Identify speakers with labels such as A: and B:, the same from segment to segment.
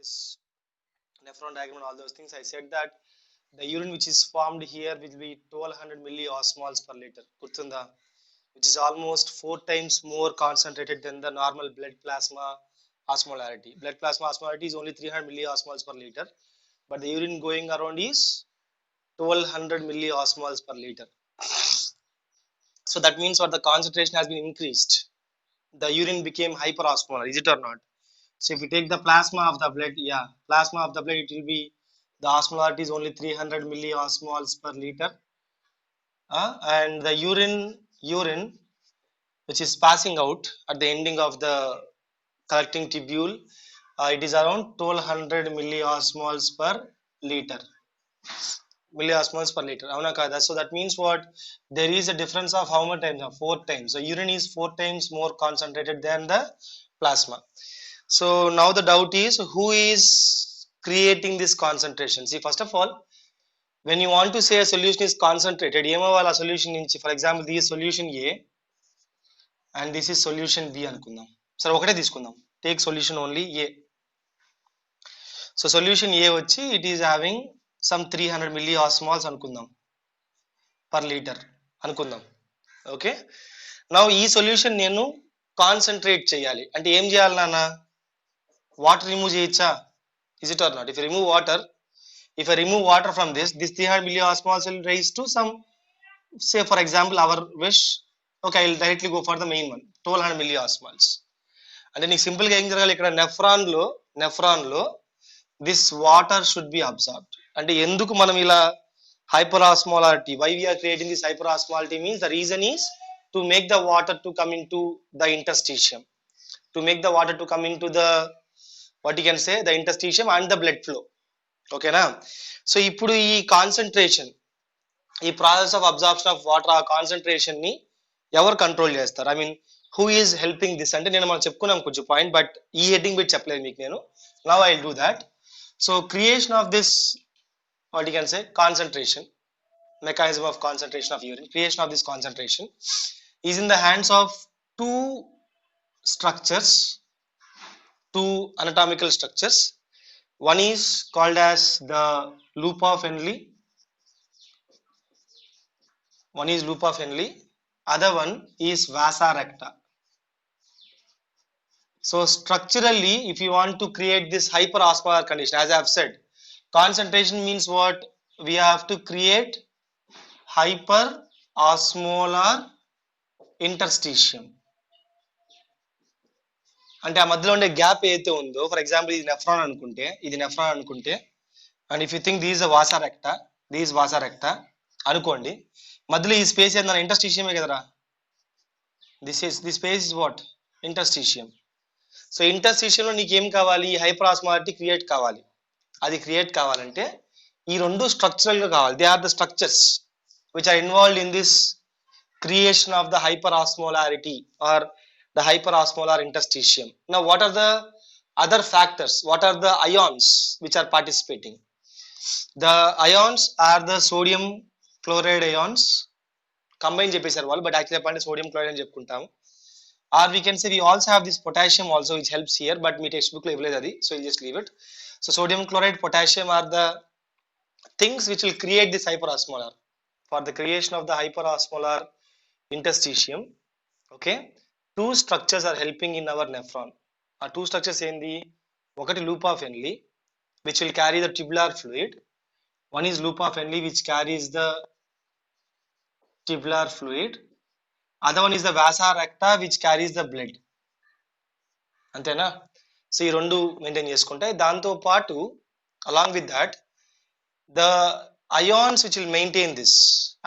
A: this nephron diagram and all those things, I said that the urine which is formed here will be 1200 milliosmoles per liter, which is almost 4 times more concentrated than the normal blood plasma osmolarity. Blood plasma osmolarity is only 300 milliosmoles per liter, but the urine going around is 1200 milliosmoles per liter. So that means what, the concentration has been increased. The urine became hyperosmolar, is it or not? So if you take the plasma of the blood, plasma of the blood, it will be, the osmolarity is only 300 milliosmoles per liter, and the urine which is passing out at the ending of the collecting tubule, it is around 1200 milliosmoles per liter. Milliosmoles per liter. So that means what? There is a difference of how much times? 4 times. So urine is 4 times more concentrated than the plasma. So now the doubt is, who is creating this concentration? See, first of all, when you want to say a solution is concentrated, a solution in, for example, this is solution A and this is solution B anukundam. Sir, okate తీసుకుందాం. Take solution only A. So solution A vachi, it is having some 300 milliosmoles anukundam per liter anukundam. Okay. Now ee solution nenu concentrate cheyali. Ante em cheyali nana? Water remove cheyacha? Is it or not? If I remove water from this 300 milliosmoles will rise to some, say for example, our wish. Okay, I will directly go for the main one, 1200 milliosmoles. అంటే నీకు సింపుల్గా ఏం జరగాలి, ఇక్కడ నెఫ్రాన్లో this water should B అబ్సార్బ్డ్. అంటే ఎందుకు మనం ఇలా hyperosmolarity, why we are creating this hyperosmolarity means the reason is to make the water to come into the interstitium, to make the water to come into the, what you can say, the interstitium and the blood flow. Okay na? So ఇప్పుడు ఈ concentration, ఈ process of absorption of water, ఆ concentration ని ఎవరు control చేస్తారు? I mean who is helping this? అంటే నేను మనం చెప్పుకున్నాం కొంచెం పాయింట్, బట్ ఈ హెడ్డింగ్ పెట్టి చెప్పలేదు మీకు నేను. Now I will do that. So creation of this, what you can say, concentration, mechanism of concentration of urine, creation of this concentration is in the hands of two structures, two anatomical structures. One is called as the loop of Henle, other one is vasa recta. So structurally, if you want to create this hyperosmolar condition, as I have said, concentration means what? We have to create hyperosmolar interstitium. అంటే ఆ మధ్యలో ఉండే gap ఏదైతే ఉందో, for example ఇది nephron అనుకుంటే, and if you think this vasa recta అనుకోండి, మధ్యలో ఈ స్పేస్ ఏందన్న ఇంటర్స్టిషియమే కదరా. This space is what? Interstitium. So ఇంటర్స్టిషియంలో నీకు ఏం కావాలి? హైపరాస్మాలిటీ క్రియేట్ కావాలి. అది క్రియేట్ కావాలంటే ఈ రెండు స్ట్రక్చరల్ గా కావాలి. They are the structures which are involved in this creation of the hyperosmolarity or the hyperosmolar interstitium. Now what are the other factors? What are the ions which are participating? The ions are the sodium chloride ions. Combine చెప్పేశారు వాళ్ళు, but actually చెప్పండి sodium chloride అని చెప్పుకుంటాము. Or we can say we also have this potassium also, which helps here, but me textbook లో ఇవ్వలేదు అది, so we'll just leave it. So sodium chloride, potassium are the things which will create this hyperosmolar. For the creation of the hyperosmolar interstitium, okay, two structures are helping in our nephron. Our two structures ఏంది? ఒకటి loop of Henle, which will carry the tubular fluid. One is loop of Henle which carries the tubular fluid. Other one is the vasa recta which carries the blood. అంతేనా? So ఈ రెండు maintain చేసుకుంటే, దాంతో పాటు along with that, the ions which will maintain this,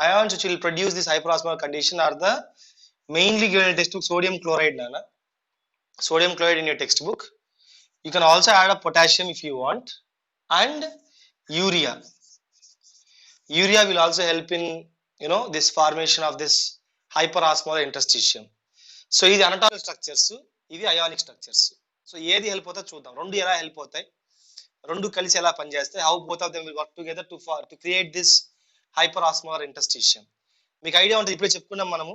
A: ions which will produce this hyperosmolar condition are the mainly given in textbook sodium chloride, nana. Sodium chloride in your textbook. You can also add a potassium if you want, and urea. Urea will also help in, this formation of this hyperosmolar interstitium. So ఇది anatomical structures, ఇవి ionic structures. So ఏది help అవుతా చూద్దాం. రెండు ఎలా help అవుతాయి, రెండు కలిసి ఎలా పనిచేస్తాయి, how both of them will work together to create this hyperosmolar interstitium. మీకు ఐడియా ఉంటుంది, ఇప్పుడే చెప్పుకున్నాం మనము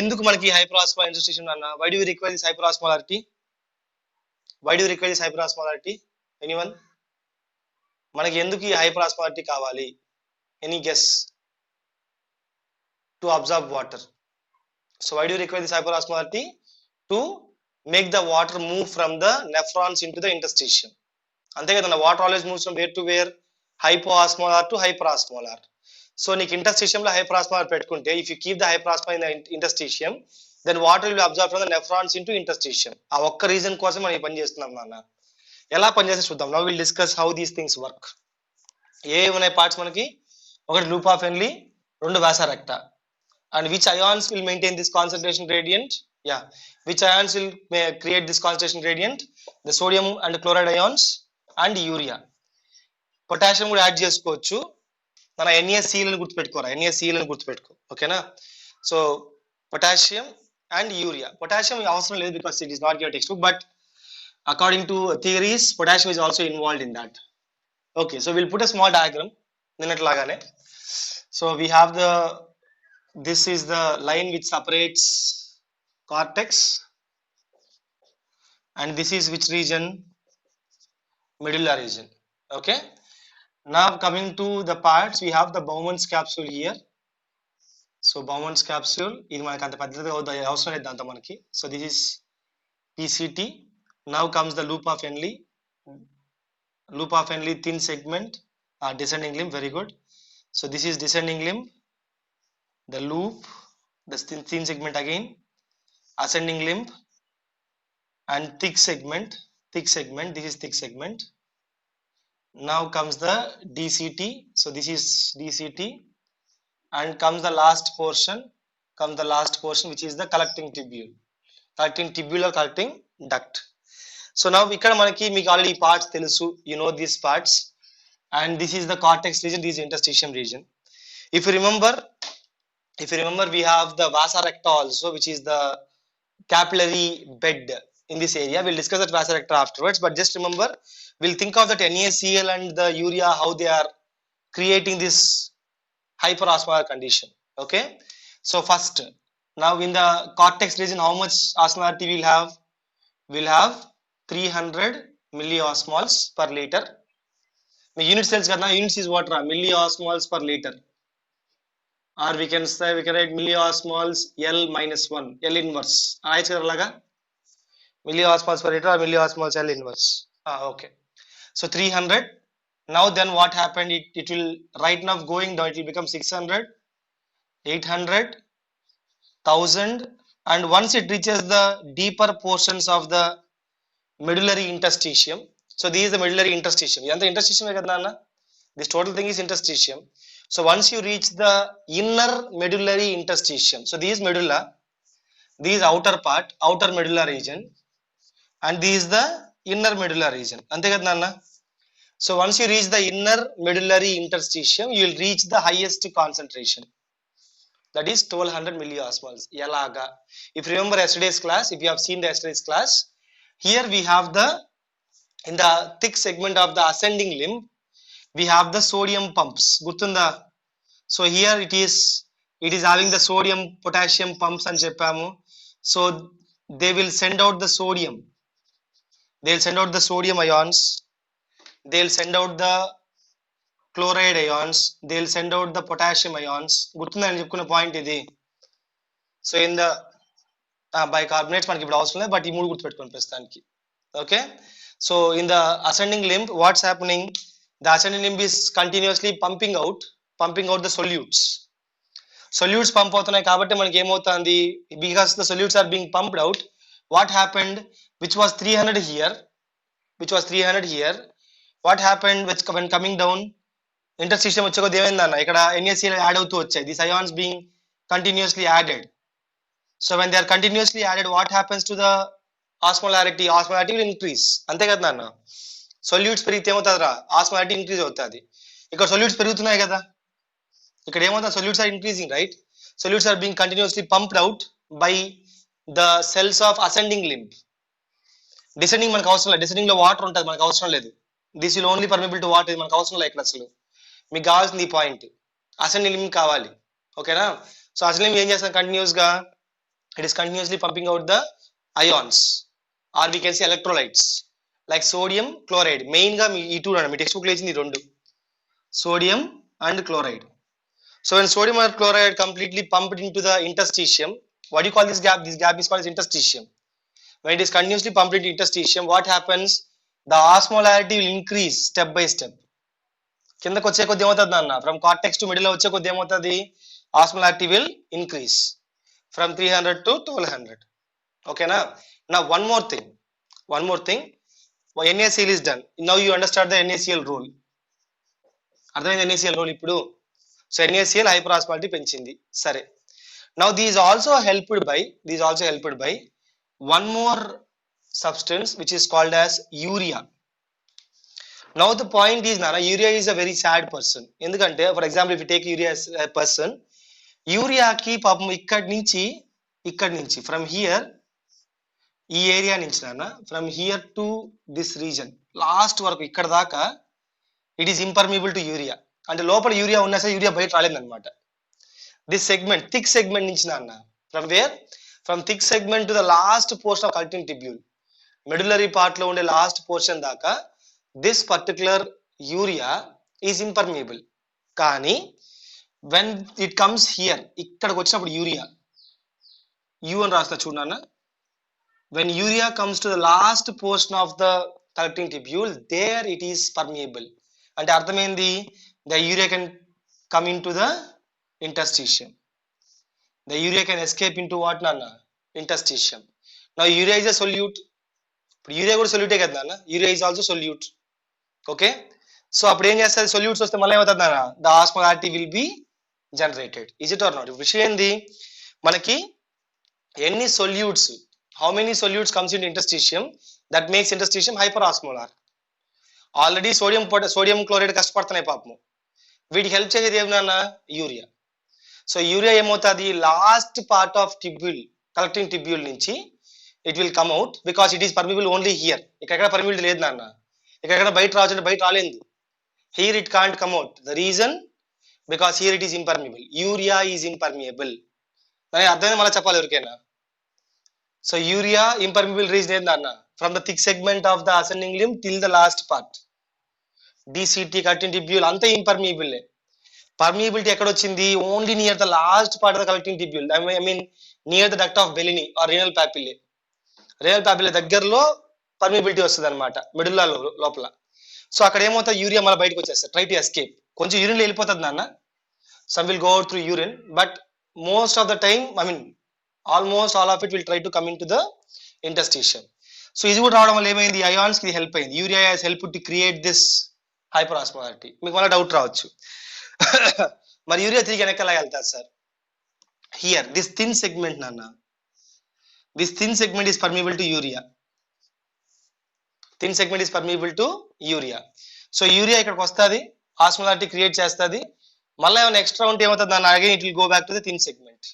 A: ఎందుకు మనకి hyperosmolar interstitium అన్న. why do we require this hyperosmolarity? Anyone? మనకి ఎందుకు ఈ హైపర్ ఆస్మాలిటీ కావాలి? Any guess? To absorb water. So why do you require this hyper osmolality? To make the water move from the nephrons into the interstitium. అంతే కదన్న, water always moves from where to where, hypoosmolar to hyper osmolar. So నీకు ఇంటర్స్టిషియంలో hyper osmolar పెట్టుకుంటే, if you keep the hyper osmolar in the interstitium, then water will absorb from the nephrons into interstitium. ఆ ఒక్క reason కోసం మనం ఈ పని చేస్తున్నాం నాన్న. ఎలా పనిచేస్తే చూద్దాం. Now will discuss how these things work. ఏ ఉన్నాయి పార్ట్స్ మనకి? ఒకటి లూప్ ఆఫ్ హెన్లీ, రెండు vasa recta. And which ions will maintain this concentration gradient? Yeah, which ions will create this concentration gradient? The sodium and chloride ions and urea. Potassium కూడా add చేసుకోవచ్చు. మన NaCl అని గుర్తుపెట్టుకోరా, NaCl అని గుర్తుపెట్టుకో, ఓకేనా? So potassium and urea. Potassium అవసరం లేదు because it is not your text book, but according to theories potassium is also involved in that. Okay, so we'll put a small diagram నిన్నట్లాగానే. So we have this is the line which separates cortex, and this is which region? Medulla region. Okay, now coming to the parts, we have the Bowman's capsule here. So Bowman's capsule ఇది మనకి అంత పెద్దగా అవసరం లేదు అంత మనకి. So this is PCT. Now comes the loop of Henle. Loop of Henle thin segment, descending limb. Very good. So this is descending limb, the loop, the thin segment again, ascending limb, and thick segment. This is thick segment. Now comes the DCT. So this is DCT, and comes the last portion which is the collecting tubule or collecting duct. So now ikkada manaki meeku already parts telusu, you know these parts, and this is the cortex region, this is interstitium region. If you remember, we have the vasa recta also, which is the capillary bed in this area. We'll discuss that vasa recta afterwards, but just remember, we'll think of that NaCl and the urea, how they are creating this hyperosmolar condition. Okay, so first, now in the cortex region, how much osmolarity we'll have 300 milliosmoles per liter. My unit cells karna, units is what? Milliosmoles per liter, or we can write milliosmoles L minus 1, L inverse. Aayach laga milliosmoles per liter or milliosmoles L inverse. Okay, so 300. Now then what happened? It will right now going down, it will become 600, 800, 1000, and once it reaches the deeper portions of the medullary interstitium. So this is the medullary interstitium. Idantha interstitium e kada nanna, this total thing is interstitium. So once you reach the inner medullary interstitium, so this is medulla, this is outer part, outer medulla region, and this is the inner medulla region. Ante kada nanna. So once you reach the inner medullary interstitium, you will reach the highest concentration, that is 1200 milliosmoles. Yalaga, if you remember yesterday's class, if you have seen the yesterday's class, here we have in the thick segment of the ascending limb, we have the sodium pumps. Gurtunda. So here it is having the sodium potassium pumps and cheppamu. So they will send out the sodium, they'll send out the sodium ions, they'll send out the chloride ions, they'll send out the potassium ions. Gurtunda ani cheppukuna point idi. So in the bicarbonates manaki ippudu avasaram ledhu, but ee moodu gurtu pettukoni prastaniki. Okay, so in the ascending limb, what's happening? The ascending limb is continuously pumping out the solutes. Solutes pump అవుతున్నాయి కాబట్టి మనకి ఏమవుతుంది? Because the solutes are being pumped out, what happened? Which was 300 here, what happened when coming down interstitium వచ్చేకొద్ది ఏమైందన్న, ఇక్కడ NaCl add అవుతూ వచ్చాయి, these ions being continuously added. So when they are continuously added, what happens to the osmolarity? Osmolarity will increase. అంతే కదా నాన్న, solutes పెరిగితే ఏమవుతుందిరా? ఆస్మోలారిటీ increase అవుతుంది. ఇక్కడ solutes పెరుగుతున్నాయి కదా, ఇక్కడ ఏమవుతుంది? Solutes are increasing, right? Solutes are being continuously pumped out by the cells of ascending limb. Descending మనకు అవసరం లేదు, descending లో వాటర్ ఉంటుంది, మనకు అవసరం లేదు. This will only permeable to water, మనకు అవసరం లేదు ఇక్కడ అసలు. మీకు కావాల్సింది ఈ పాయింట్, ascending limb కావాలి, ఓకేనా? సో ascending limb ఏం చేస్తాం? కంటిన్యూస్ గా it is continuously pumping out the ions, or we can say electrolytes. Like sodium chloride, main గా ఈ టూ మీ టెక్స్ట్ బుక్ లో ఇచ్చింది రెండు, sodium and chloride. So when sodium and chloride completely pumped into the interstitium, what do you call this gap? This gap is called as interstitium. When it is continuously pumped into interstitium, what happens? The osmolarity will increase step by step. కిందకు వచ్చే కొద్ది ఏమవుతుంది నాన్న, from cortex to middle వచ్చే కొద్ది ఏమవుతుంది, osmolarity will increase from 300 to 1200. ఓకేనా. Now one more thing, NaCl is done. Now you understand the NaCl rule. అర్థమైంది NaCl రూల్ ఇప్పుడు. సో NaCl హైపర్ ఆస్మాలిటీ పెంచింది, సరే. Now these also helped by one more substance which is called as urea. Now the point is నానా, urea is a very sad person. ఎందుకంటే for example if you take urea person, యూరియాకి పాపం ఇక్కడి నుంచి from here, ఈ area నుంచి నాన్న, from here to this region last వరకు ఇక్కడ దాకా it is impermeable to urea. అంటే లోపల యూరియా ఉన్నా సరే యూరియా బయట రాలేదన్నమాట. దిస్ సెగ్మెంట్, థిక్ సెగ్మెంట్ నుంచి నాన్న, from thick segment to the last portion of collecting tubule, medullary part లో ఉండే లాస్ట్ పోర్షన్ దాకా this particular urea is impermeable. కానీ వెన్ ఇట్ కమ్స్ హియర్, ఇక్కడికి వచ్చినప్పుడు యూరియా, యూ అని రాస్తా చూడు నాన్న, when urea comes to the last portion of the collecting tubule, there it is permeable. అంటే అర్థమైంది, the urea can come into the interstitium, the urea can escape into what నాన్న, interstitium. Now urea is a solute, ఇప్పుడు urea కూడా సొల్యూటే కదా నాన్న, urea is also solute. Okay, so అప్పుడు ఏం చేస్తుంది, సొల్యూట్స్ వస్తే మళ్ళీ ఏమవుతుంది నాన్న, the osmolarity will be generated. Is it or not? విషయం ఏంది, మనకి ఎన్ని solutes, how many solutes comes into interstitium that makes interstitium hyperosmolar. Already sodium chloride కష్టపడుతున్నాయి పాపము, వీటికి హెల్ప్ చేసేది ఏమన్నా, యూరియా. సో యూరియా ఏమవుతుంది, last part of tubule, collecting tubule నుంచి it will come out, because it is permeable only here. ఇక్కడ permeability లేదు నాన్న, ఇక్కడ బయట రావచ్చు, బయట రాలేదు, here it can't come out. The reason because here it is impermeable, urea is impermeable. అర్థమైంది, మళ్ళీ చెప్పాలి ఎవరికైనా. So urea impermeable region ఏందన్న, from the thick segment of the ascending limb till the last part, DCT collecting tubule అంతా impermeable. Permeability ఎక్కడ వచ్చింది, only near the last part of the collecting tubule, I mean near the duct of Bellini or renal papillae. Renal papillae దగ్గరలో permeability వస్తుంది అనమాట, మిడిల్లో లోపల. So అక్కడ ఏమవుతుంది, యూరియా మళ్ళీ బయటకు వచ్చేస్తారు, ట్రై టు ఎస్కేప్. కొంచెం యూరిన్ వెళ్ళిపోతుంది నాన్న, some will go out through urine, but most of the time, I mean almost all of it will try to come into the interstitium. So ఇది కూడా రావడం వల్ల ఏమైంది, అయాన్స్ కి help అయింది. Urea has help to create this hyper osmolarity. మీకు మళ్ళీ doubt రావచ్చు, మరి యూరియా తిరిగి వెనక్కి వెళ్తారు sir. Here this thin segment నాన్న, this thin segment is పర్మిబుల్ to urea, thin segment is పర్మిబుల్ to urea. So urea ఇక్కడికి వస్తుంది, ఆస్మోలారిటీ క్రియేట్ చేస్తుంది, మళ్ళీ ఏమైనా ఎక్స్ట్రా ఉంటే ఏమవుతుంది నాన్న, again it will go back to the thin segment.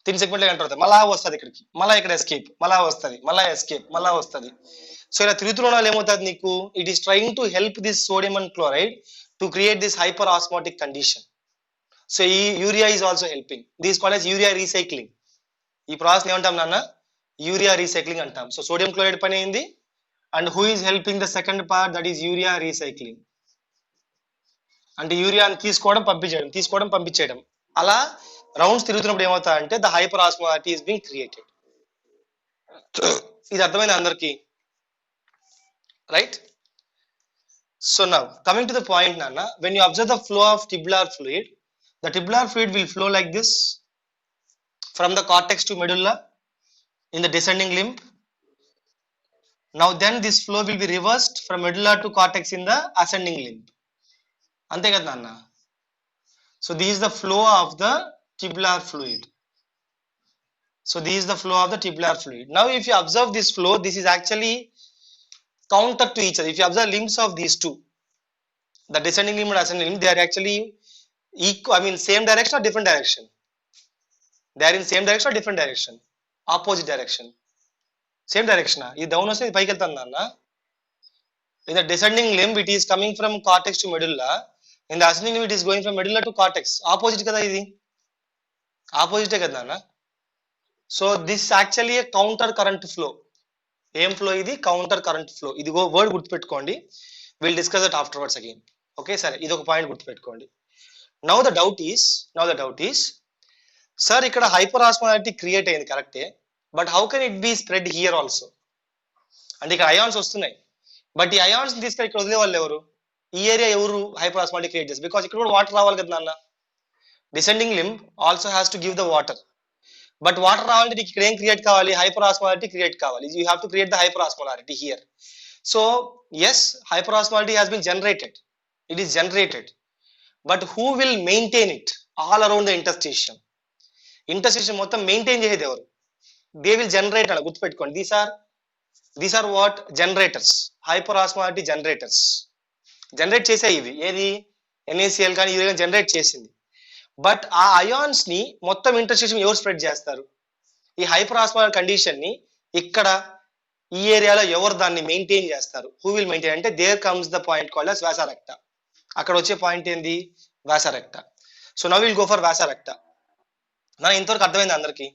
A: Thin segment enter అవుతుంది, మళ్ళా వస్తుంది ఇక్కడికి, మళ్ళీ ఇక్కడ ఎస్కేప్, మళ్ళా వస్తుంది, మళ్ళా ఎస్కేప్, మళ్ళా వస్తుంది. సో ఇలా తిరుగుతున్న వాళ్ళు ఏమవుతుంది నీకు, it is trying to help this sodium and chloride to create this hyper osmotic condition. So ఈ urea is also helping, this called as urea recycling. ఈ ప్రాసెస్ ఏమంటాం నాన్న, యూరియా రీసైక్లింగ్ అంటాం. సో సోడియం క్లోరైడ్ పని అయింది, and who is helping the second part, that is urea recycling. అంటే యూరియాని తీసుకోవడం పంపించేయడం, అలా రౌండ్స్ తిరుగుతున్నప్పుడు ఏమవుతా అంటే the hyper osmolarity is being created. ఇది అర్థమైంది అందరికి, right? So now coming to the point నాన్న, when you observe the flow of tubular fluid, the tubular fluid will flow like this from the cortex to medulla in the descending limb. Now then this flow will be reversed from medulla to cortex in the ascending limb. అంతే కదా నాన్న. So this is the flow of the tubular fluid. So this is the flow of the tubular fluid. Now if you observe this flow, this is actually counter to each other. If you observe limbs of these two, the descending limb and ascending limb, they are actually equal, I mean same direction or different direction? They are in same direction or different direction? Opposite direction. Same direction. ఇది down వస్తే ఇది పైకి వెళ్తుంది నాన్న. In the descending limb it is coming from cortex to medulla, in the ascending limb it is going from medulla to cortex. Opposite కదా ఇది, ఆపోజిటే కదా నాన్న. So this actually A counter current flow. ఏం ఫ్లో ఇది? Counter current flow. ఇది word గుర్తుపెట్టుకోండి. Will discuss that afterwards again. Okay, సరే, ఇది ఒక పాయింట్ గుర్తుపెట్టుకోండి. Now the doubt is sir, ఇక్కడ హైపర్ ఆస్మాలిటీ క్రియేట్ అయింది కరెక్టే, but how can it be spread here also? అంటే ఇక్కడ అయాన్స్ వస్తున్నాయి, బట్ ఈ అయాన్స్ తీసుకొని ఇక్కడ వదిలే వాళ్ళు ఎవరు? ఈ ఏరియా ఎవరు హైపర్ ఆస్మాలిటీ క్రియేట్ చేస్తారు? బికాస్ ఇక్కడ కూడా వాటర్ రావాలి కదా నాన్న. Descending limb also has to give the water. But water రావాలంటే నీకు ఇక్కడ ఏం క్రియేట్ కావాలి? హైపర్ ఆస్మాలిటీ క్రియేట్ కావాలి. You have to create the hyper osmolality here. So yes, hyper osmolality has been generated. It is generated, but who will maintain it all around the interstitium? Interstitium మొత్తం maintain చేసేది ఎవరు? They will generate అలా గుర్తుపెట్టుకోండి. These are what? Generators. Hyper osmolality generators generate చేసాయి ఇవి. ఏది? NaCl కానీ ఇది జనరేట్ చేసింది. బట్ ఆ అయాన్స్ ని మొత్తం ఇంటర్స్టేషన్ ఎవరు స్ప్రెడ్ చేస్తారు? ఈ హైపర్ ఆస్మాలిటీ కండిషన్ ని ఇక్కడ ఈ ఏరియాలో ఎవరు దాన్ని మెయింటైన్ చేస్తారు? హూ విల్ మెయింటైన్ అంటే there comes the point called as vasa recta. అక్కడ వచ్చే పాయింట్ ఏంది? Vasa recta. So now will go for vasa recta. నా ఇంతవరకు అర్థమైంది అందరికి?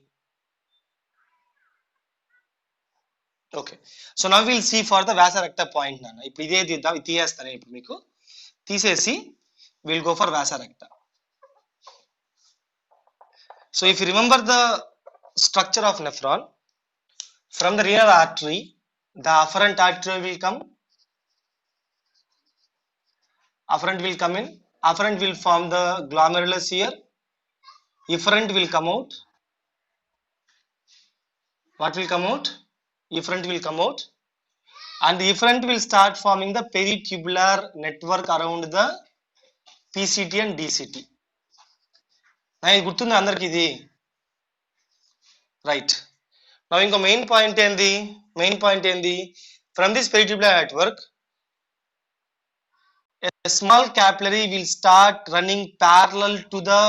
A: Okay, so now will see for the vasa recta point నాన్న. ఇప్పుడు ఇదే తీద్దాం, ఇది తీసేస్తాను ఇప్పుడు మీకు. తీసేసి will go for vasa recta. So if you remember the structure of nephron, from the renal artery, the afferent artery will come. Afferent will come in. Afferent will form the glomerulus here. Efferent will come out. What will come out? Efferent will come out. And the efferent will start forming the peritubular network around the PCT and DCT. ఇది గుర్తుంది అందరికి ఇది? Right. నా ఇంకో main point ఏంది? From this peritubular network, a small capillary will start running parallel to the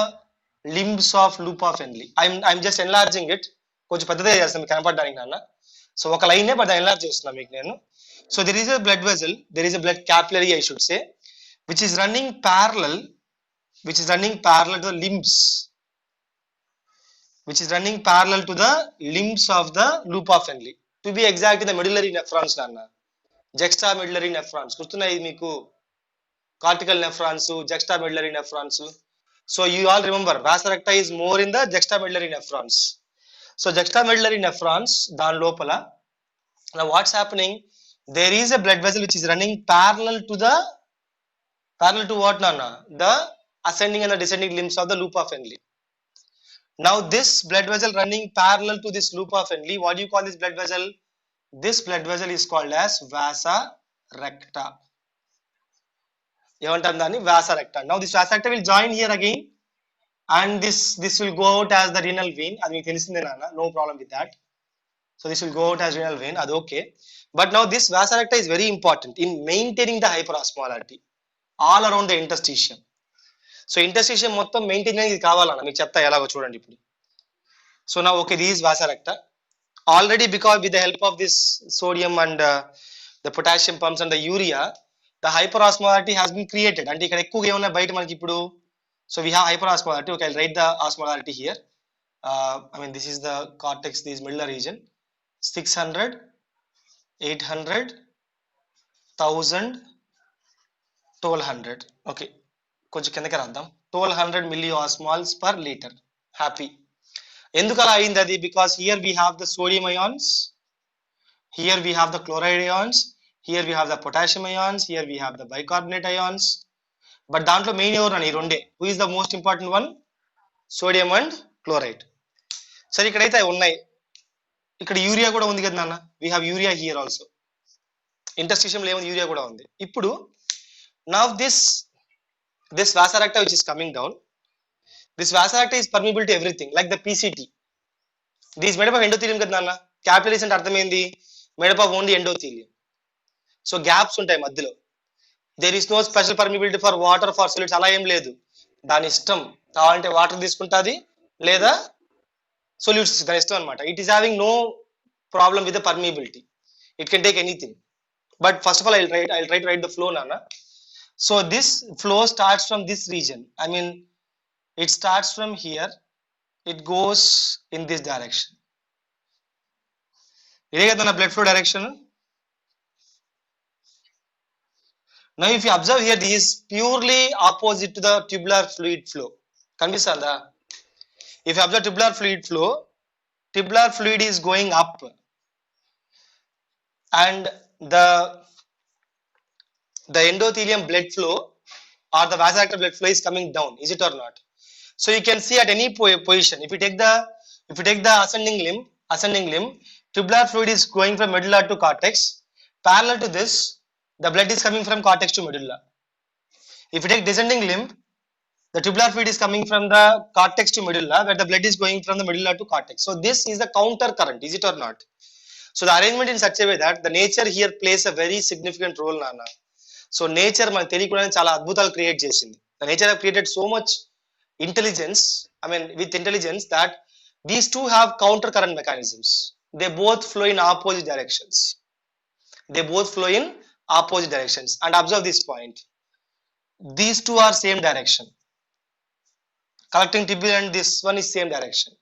A: limbs of loop of Henle. I'm just enlarging it. కొంచెం పెద్దదే చేస్తాను మీకు కనపడడానికి నాన్న. సో ఒక లైనే బట్ ఎన్లార్జ్ చేస్తున్నా మీకు నేను. So there is a blood vessel, there is a blood capillary I should say, which is running parallel to the limbs, of the loop of Henle. To be exact, in the medullary nephrons నాన్న, juxtamedullary nephrons గుర్తున్నాయి మీకు? Cortical nephrons, juxtamedullary nephrons. So you all remember vasorecta is more in the juxtamedullary nephrons. So juxtamedullary nephrons దాని లోపల now what's happening? There is a blood vessel which is running parallel to what nana? The ascending and the descending limbs of the loop of Henle. Now this blood vessel running parallel to this loop of Henle, what do you call this blood vessel? This blood vessel is called as vasa recta. ఏమంటాం దాన్ని? vasa recta. Now this vasa recta will join here again, and this will go out as the renal vein. అది మీకు తెలిసిందే నాన్న, no problem with that. So this will go out as renal vein, అది okay. But now this vasa recta is very important in maintaining the hyperosmolarity all around the interstitium. So interstitium మొత్తం maintain అనేది కావాలన్న మీకు చెప్తా ఎలాగో చూడండి ఇప్పుడు. So now okay, this is vasa recta. Already because with the help of this sodium and the potassium pumps and the urea, the hyperosmolarity has been created. అంటే ఇక్కడ ఎక్కువగా ఏమన్నా బయట మనకి ఇప్పుడు. So we have hyperosmolarity. Okay, I'll write the osmolarity here. I mean this is the cortex, this medulla region. 600, 800, 1000, 1200. Okay, కొంచెం కిందకి రాద్దాం. 1200 milliosmoles per liter. Happy. ఎందుకు అలా అయింది అది? Because here we have the sodium ions, here we have the chloride ions, here we have the potassium ions, here we have the bicarbonate ions. But దాంట్లో main ఎవరు అని రెండే. Who is the most important one? Sodium and chloride. సరే, ఇక్కడైతే ఉన్నాయి. ఇక్కడ urea కూడా ఉంది కదా నాన్న. We have urea here also. Interstitium లో ఏముంది? యూరియా కూడా ఉంది. ఇప్పుడు now this vasa recta which is coming down, this vasa recta is permeable to everything like the PCT. This is made up of endothelium కదా నాన్న. Capillaries అంటే అర్థం ఏంది? Made up of only endothelium. So gaps ఉంటాయి మధ్యలో. There is no special permeability for water, for solids, అలా ఏం లేదు. దాని ఇష్టం, కావాలంటే వాటర్ తీసుకుంటుంది లేదా solutes దాని ఇష్టం అనమాట. It is having no problem with the permeability. It can take anything. But first of all, I'll try to write the flow nana. So this flow starts from this region. I mean, it starts from here. It goes in this direction. ఇదే కదా blood flow direction. Now if you observe here, this is purely opposite to the tubular fluid flow. కనిపిస్తుందా? If you observe tubular fluid is going up and the endothelium blood flow or the vascular blood flow is coming down. Is it or not? So you can see at any position, if you take the ascending limb, tubular fluid is going from medulla to cortex. Parallel to this, the blood is coming from cortex to medulla. If you take descending limb, the tubular fluid is coming from the cortex to medulla, where the blood is going from the medulla to cortex. So this is the counter current. Is it or not? So the arrangement in such a way that the nature here plays a very significant role, Nana. So nature మనకు తెలియకుండానే చాలా అద్భుతాలు create చేసింది. The nature have created so much intelligence, with intelligence, that these two have counter current mechanisms. They both flow in opposite directions. And observe this point. These two are same direction. Collecting tibia and this one is same direction.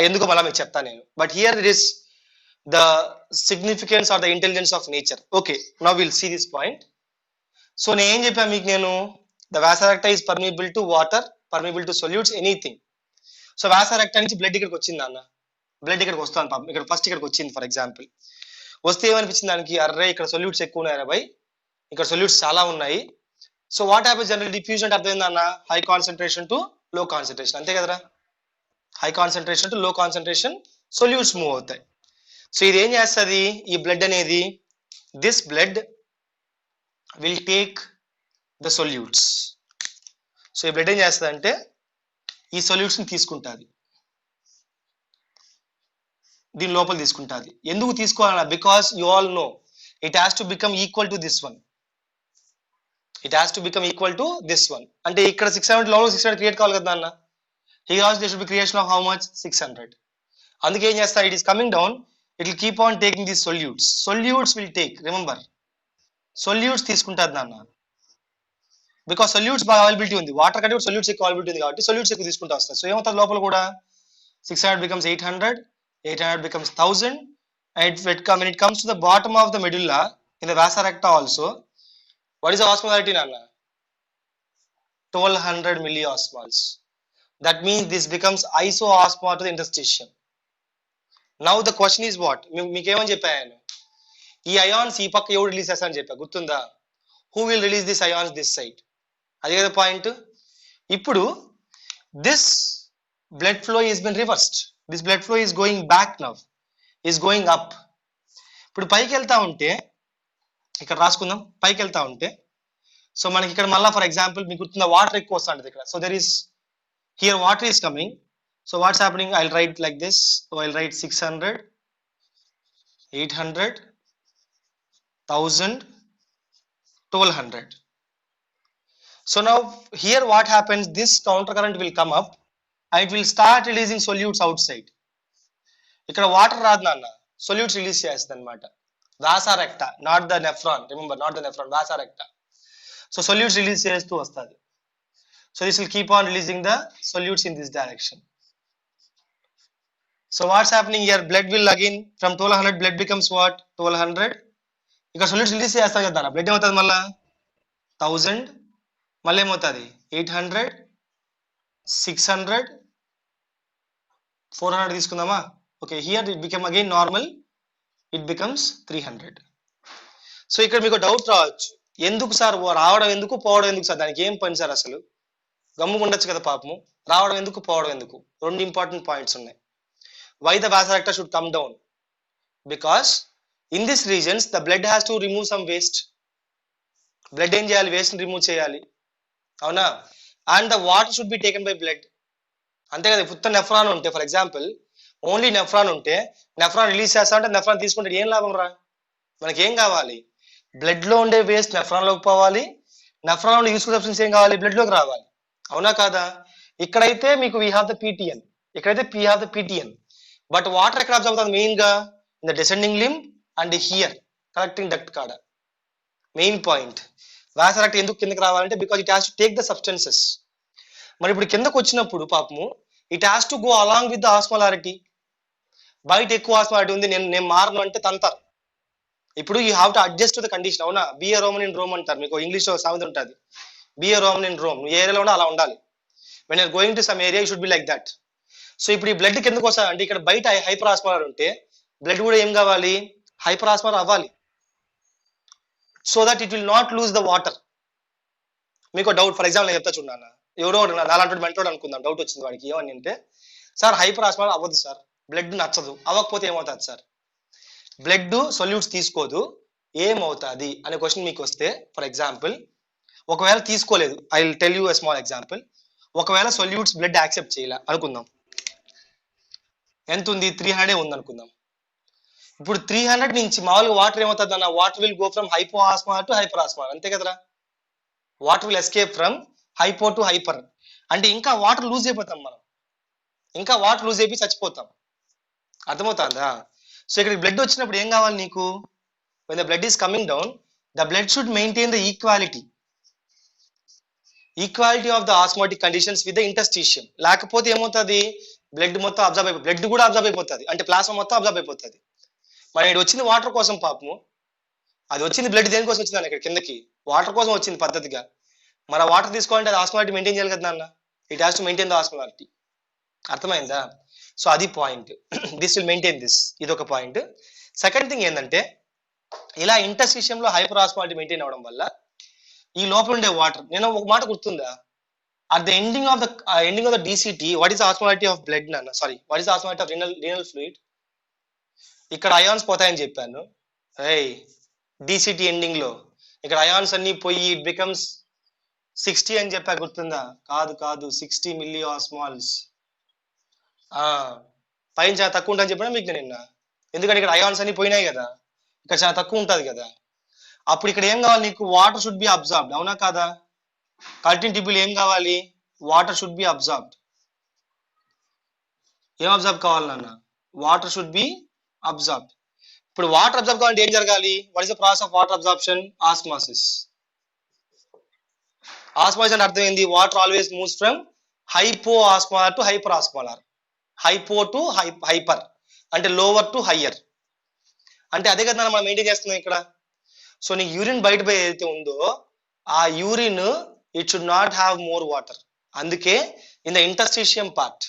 A: ఎందుకో మళ్ళీ మీకు చెప్తా నేను. But here it is the significance or the intelligence of nature. Okay, now we'll see this point. So నేను ఏం చెప్పాను మీకు, నేను the vasa recta is permeable to water, permeable to solutes, anything. So vasa recta నుంచి blood ఇక్కడికి వచ్చింది అన్న, blood ఇక్కడికి వస్తాను పాపం, ఇక్కడ ఫస్ట్ ఇక్కడికి వచ్చింది ఫర్ ఎగ్జాంపుల్. వస్తే ఏమనిపించింది దానికి, అర్రే ఇక్కడ సొల్యూట్స్ ఎక్కువ ఉన్నాయి బై, ఇక్కడ సొల్యూట్స్ చాలా ఉన్నాయి. So what happens general diffusion అంటే అర్థమైంది అన్న, హై కాన్సన్ట్రేషన్ టు లో కాన్సన్ట్రేషన్, అంతే కదరా. హై కాన్సన్ట్రేషన్ టు లో కాన్సన్ట్రేషన్ సొల్యూట్స్ మూవ్ అవుతాయి. సో ఇది ఏం చేస్తుంది, ఈ బ్లడ్ అనేది, this blood will take the solutes. So ఈ బ్లడ్ ఏం చేస్తుంది అంటే ఈ సొల్యూట్స్ని తీసుకుంటుంది, దీని లోపల తీసుకుంటుంది. ఎందుకు తీసుకోవాలన్నా, because you all know it has to become equal to this one. అంటే ఇక్కడ 600 లోపల 600 క్రియేట్ కావాలి కదా అన్న. Here also there should be creation of how much? 600. అందుకే ఏం చేస్తా, it is coming down, it will keep on taking these solutes. Solutes will take, remember, solutes తీసుకుంటుంది నాన్న, బికాస్ సొల్యూట్స్ బాగా అవైలబిలిటీ ఉంది, వాటర్ కంటే సొల్యూట్స్ ఎక్కువ అవైలబిలిటీ ఉంది కాబట్టి సొల్యూట్స్ ఎక్కువ తీసుకుంటూ వస్తాయి. సో ఏమవుతుంది లోపల కూడా 600 becomes 800, 800 becomes 1000, and when it comes to the bottom of the medulla in the vasa recta also, what is the osmolarity nana? 1200 milliosmoles. That means this becomes isoosmol to the interstitium. Now the question is what? మీకు ఏమని చెప్పాను, ఈ ions ఈ పక్క ఎవరు release చేస్తారని చెప్పా, గుర్తుందా? Who will release this ions this side, అదే కదా పాయింట్. ఇప్పుడు this blood flow is been reversed, this blood flow is going back now, is going up. ఇప్పుడు పైకి వెళ్తా ఉంటే, ఇక్కడ రాసుకుందాం, పైకి వెళ్తా ఉంటే, సో మనకి ఇక్కడ మళ్ళీ ఫర్ ఎగ్జాంపుల్ మీకు గుర్తుందా, వాటర్ ఎక్కువ వస్తా ఉంటుంది ఇక్కడ. So there is here water is coming, so what's happening, I'll write like this, so I'll write 600, 800, 1000, 1200. So now here what happens, this counter current will come up and it will start releasing solutes outside. ఇక్కడ water రాదు నాన్న, solutes release చేస్తుంది అన్నమాట. vasa recta, not the nephron, remember, not the nephron, vasa recta. So solutes release చేస్తూ వస్తుంది. So this will keep on releasing the solutes in this direction. So what's happening here, blood will again from 1200 blood becomes what, 1200. ఇక్కడ solutes release చేస్తా కదా, blood ఏమవుతుంది మళ్ళా 1000, మళ్ళీ ఏమవుతుంది 800, 600, 400 తీసుకుందామా. Okay, here it become again normal, it becomes 300. So ఇక్కడ మీకు డౌట్ రావచ్చు, ఎందుకు సార్ రావడం ఎందుకు పోవడం ఎందుకు సార్, దానికి ఏం పని సార్, అసలు గమ్ము ఉండొచ్చు కదా పాపము, రావడం ఎందుకు పోవడం ఎందుకు? రెండు ఇంపార్టెంట్ పాయింట్స్ ఉన్నాయి. Why the vasa recta should come down? Because in this regions the blood has to remove some waste. Blood ఏం చేయాలి, వేస్ట్ ని రిమూవ్ చేయాలి, అవునా? And the water should be taken by blood, అంతే కదా. Putta nephron ఉంటే for example only nephron ఉంటే, nephron release చేస్తా అంటే నెఫ్రాన్ తీసుకుంటే ఏం లాభం రా, మనకి ఏం కావాలి, బ్లడ్ లో ఉండే వేస్ట్ నెఫ్రాన్ లోకి పోవాలి, నెఫ్రాన్ లో యూస్ఫుల్ సబ్స్టెన్స్ ఏం కావాలి, బ్లడ్ లోకి రావాలి, అవునా కాదా? ఇక్కడైతే మీకు వీ హ్యావ్ ద పీటీఎన్, ఇక్కడైతే we have the PTN, but water ఎక్కడ అబ్జర్వ్ అవుతుంది మెయిన్ గా, in the descending limb and here collecting duct కాడ. మెయిన్ పాయింట్, vasa recta ఎందుకు కిందకి రావాలంటే because it has to take the substances. మరి ఇప్పుడు కిందకు వచ్చినప్పుడు పాపము it has to go along with the osmolarity. బయట ఎక్కువ ఆస్మాలిటీ ఉంది, నేను మారను అంటే తంతారు. ఇప్పుడు you have to adjust to the condition. అవునా, be a Roman in Rome అంటారు, మీకు ఇంగ్లీష్ లో సామెత ఉంటుంది, be a Roman in Rome. ఏ ఏరియాలో ఉన్నా అలా ఉండాలి. When you're going to some area you should be like that. So ఇప్పుడు ఈ బ్లడ్ కిందకు వస్తా అంటే ఇక్కడ బయట హైపర్ ఆస్మాలర్ ఉంటే బ్లడ్ కూడా ఏం కావాలి, హైపర్ ఆస్మాలర్ అవ్వాలి, so that it will not lose the water. మీకు డౌట్, ఫర్ ఎగ్జాంపుల్ నేను చెప్తా చూడన్నా, ఎవరో నాలాంటి మెంటోడు అనుకుందాం, డౌట్ వచ్చింది వాడికి, ఏమని అంటే సార్ హైపర్ ఆస్మాలర్ అవ్వదు సార్, బ్లడ్ నచ్చదు, అవ్వకపోతే ఏమవుతుంది సార్, బ్లడ్ సొల్యూట్స్ తీసుకోదు ఏమవుతుంది అనే క్వశ్చన్ మీకు వస్తే, ఫర్ ఎగ్జాంపుల్ ఒకవేళ తీసుకోలేదు, I will tell you a small example. ఒకవేళ సొల్యూట్స్ బ్లడ్ యాక్సెప్ట్ చేయాల అనుకుందాం, ఎంత ఉంది, 300 ఉంది అనుకుందాం. ఇప్పుడు 300 నుంచి మామూలుగా వాటర్ ఏమవుతుంది అన్న, water will go from hypo osmolar to hyper osmolar, అంతే కదరా, water will escape from hypo to hyper. అంటే ఇంకా వాటర్ లూజ్ అయిపోతాం మనం, ఇంకా వాటర్ లూజ్ అయిపోయి చచ్చిపోతాం, అర్థమవుతుందా. సో ఇక్కడ బ్లడ్ వచ్చినప్పుడు ఏం కావాలి నీకు, when the blood is coming down, the blood should maintain the equality of the osmotic conditions with the interstitium. లేకపోతే ఏమవుతుంది, బ్లడ్ మొత్తం అబ్జర్వ్ అయిపోతుంది, బ్లడ్ కూడా అబ్జర్వ్ అయిపోతుంది, అంటే ప్లాస్మా మొత్తం అబ్జర్వ్ అయిపోతుంది. మరి ఇక్కడ వచ్చింది వాటర్ కోసం పాపము, అది వచ్చింది బ్లడ్ దేనికోసం వచ్చింది ఇక్కడ కిందకి, వాటర్ కోసం వచ్చింది పద్ధతిగా. మరి ఆ వాటర్ తీసుకోవాలంటే అది ఆస్మాలిటీ మెయింటైన్ చేయాలి కదా నాన్న, it has to maintain the osmolality, అర్థమైందా. సో అది point, this will maintain this, ఇది ఒక పాయింట్. సెకండ్ థింగ్ ఏంటంటే ఇలా ఇంటర్స్టిషియం లో హైపర్ ఆస్మాలిటీ మెయింటైన్ అవ్వడం వల్ల ఈ లోపల ఉండే వాటర్, నేను ఒక మాట గుర్తుందా, at the ending of the DCT, what is osmolality of blood నాన్న, sorry what is osmolality of renal fluid, ఇక్కడ అయాన్స్ పోతాయని చెప్పాను, DCT ఎండింగ్ లో ఇక్కడ అయాన్స్ అన్ని పోయి ఇట్ బికమ్స్ 60 అని చెప్పా, గుర్తుందా, కాదు 60 మిల్లీ ఆస్మాల్స్, పైన చాలా తక్కువ ఉంటుందని చెప్పినా మీకు నిన్న, ఎందుకంటే ఇక్కడ అయాన్స్ అన్ని పోయినాయి కదా, ఇక్కడ చాలా తక్కువ ఉంటుంది కదా. అప్పుడు ఇక్కడ ఏం కావాలి నీకు, వాటర్ షుడ్ బి అబ్జార్బ్డ్, అవునా కాదా, కల్టిన్ టిబ్యూల్ ఏం కావాలి, వాటర్ షుడ్ బి అబ్జార్బ్డ్. ఏం అబ్జర్వ్ కావాలి నాన్న, వాటర్ షుడ్ బి అబ్జార్బ్డ్. ఇప్పుడు వాటర్ అబ్జర్వ్ కావాలంటే ఏం జరగాలి, what is the process of water absorption, osmosis. Osmosis అంటే అర్థం ఏంది, water always moves from hypo osmolar to hyper osmolar, hypo to hyper అంటే లోవర్ టు హయ్యర్, అంటే అదే కదా మనం మెయింటైన్ చేస్తున్నాం ఇక్కడ. సో నీకు యూరిన్ బయట పోయి ఏదైతే ఉందో ఆ urine it should not have more water, అందుకే in the interstitium part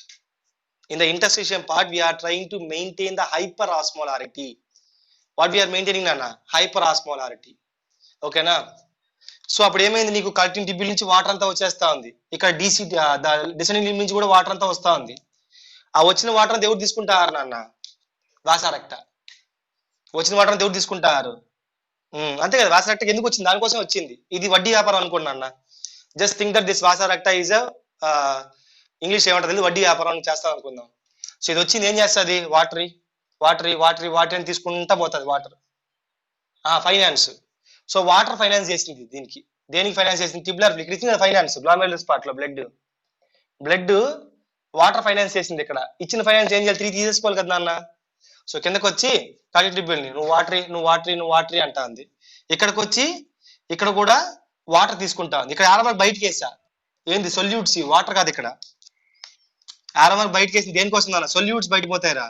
A: we are trying to maintain the hyperosmolarity. What we are maintaining నాన్న, hyperosmolarity, ఓకేనా. సో అప్పుడు ఏమైంది, నీకు కల్టిన్ టిబ్యూల్ నుంచి వాటర్ అంతా వచ్చేస్తా ఉంది, ఇక్కడ డిసెండింగ్ లింబ్ నుంచి కూడా వాటర్ అంతా వస్తా ఉంది. ఆ వచ్చిన వాటర్ అంతా ఎవరు తీసుకుంటారు నాన్న, వాసారెక్టా, వచ్చిన వాటర్ అంతా ఎవరు తీసుకుంటారు, అంతే కదా. వాసారెక్టా ఎందుకు వచ్చింది, దానికోసం వచ్చింది, ఇది వడ్డీ వ్యాపారం అనుకోండి నాన్న, just think that this vasa recta is English ఏమంటుంది, వడ్డీ వ్యాపారం చేస్తాం అనుకుందాం. సో ఇది వచ్చింది ఏం చేస్తుంది, వాటర్ అని తీసుకుంటా పోతుంది water, finance. So water finance చేసింది దీనికి, దేనికి ఫైనాన్స్ చేసింది, టిబ్యులర్ ఇక్కడ ఇచ్చిన ఫైనాన్స్, గ్లామెరులస్ పార్ట్ లో బ్లడ్ వాటర్ ఫైనాన్స్ చేసింది. ఇక్కడ ఇచ్చిన ఫైనాన్స్ ఏం చేయాలి, తిరిగి తీసేసుకోవాలి కదా నాన్న. సో కిందకి వచ్చి కల్టిన్ టిబ్యూల్ ని నువ్వు వాటరీ అంటా ఉంది, ఇక్కడికి వచ్చి ఇక్కడ కూడా వాటర్ తీసుకుంటా ఉంది. ఇక్కడ ఆరో బయటకి వేసా, ఏంది సొల్యూట్స్, వాటర్ కాదు, ఇక్కడ ఆరో బయటకి వేసింది దేనికోసం నాన్న, సొల్యూట్స్ బయటకు పోతాయిరా,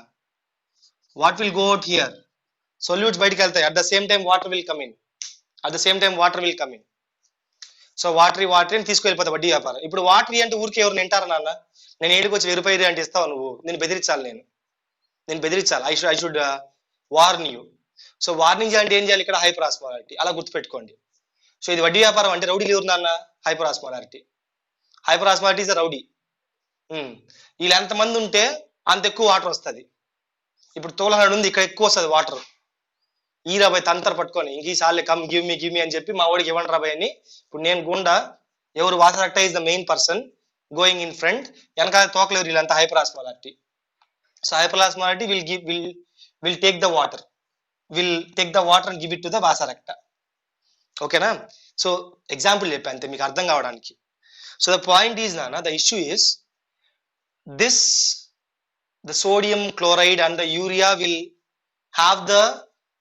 A: what will go out here, solutes బయటకు వెళ్తాయి, at the same time water will come in, so watery అని తీసుకెళ్ళిపోతా వడ్డీ వ్యాపారం. ఇప్పుడు వాటరీ అంటే ఊరికి ఎవరు వింటారా నాన్న, నేను ఏడుకు వచ్చి ₹1000 అంటే ఇస్తావు నువ్వు, నేను బెదిరించాలి, I should warn you. So warning అంటే ఏం చేయాలి, ఇక్కడ హైపర్ ఆస్మాలారిటీ, అలా గుర్తుపెట్టుకోండి. సో ఇది వడ్డీ వ్యాపారం అంటే రౌడీలు ఎవరు నాన్న, హైపర్ ఆస్మాలారిటీ ఇస్ రౌడీ. వీళ్ళు ఎంతమంది ఉంటే అంత ఎక్కువ వాటర్ వస్తుంది. ఇప్పుడు 1200 ఉంది, ఇక్కడ ఎక్కువ వస్తుంది వాటర్, ఈ రాబాయ్ తంతర పట్టుకొని ఇంక ఈసార్లే కమ్ గివ్ మీ అని చెప్పి మా వాడికి ఇవ్వండి రాబాయ్ అని. ఇప్పుడు నేను గుండా, ఎవరు vasa recta is the main person going in front, వెనకాల తోకలేరు వీళ్ళంతా hyper osmolarity. So hyper osmolarity will take the water and give it to the vasa recta, ఓకేనా. సో ఎగ్జాంపుల్ చెప్పా అంతే మీకు అర్థం కావడానికి. సో ద పాయింట్ ఈజ్ నాన్న, the issue is the sodium chloride and the urea will have the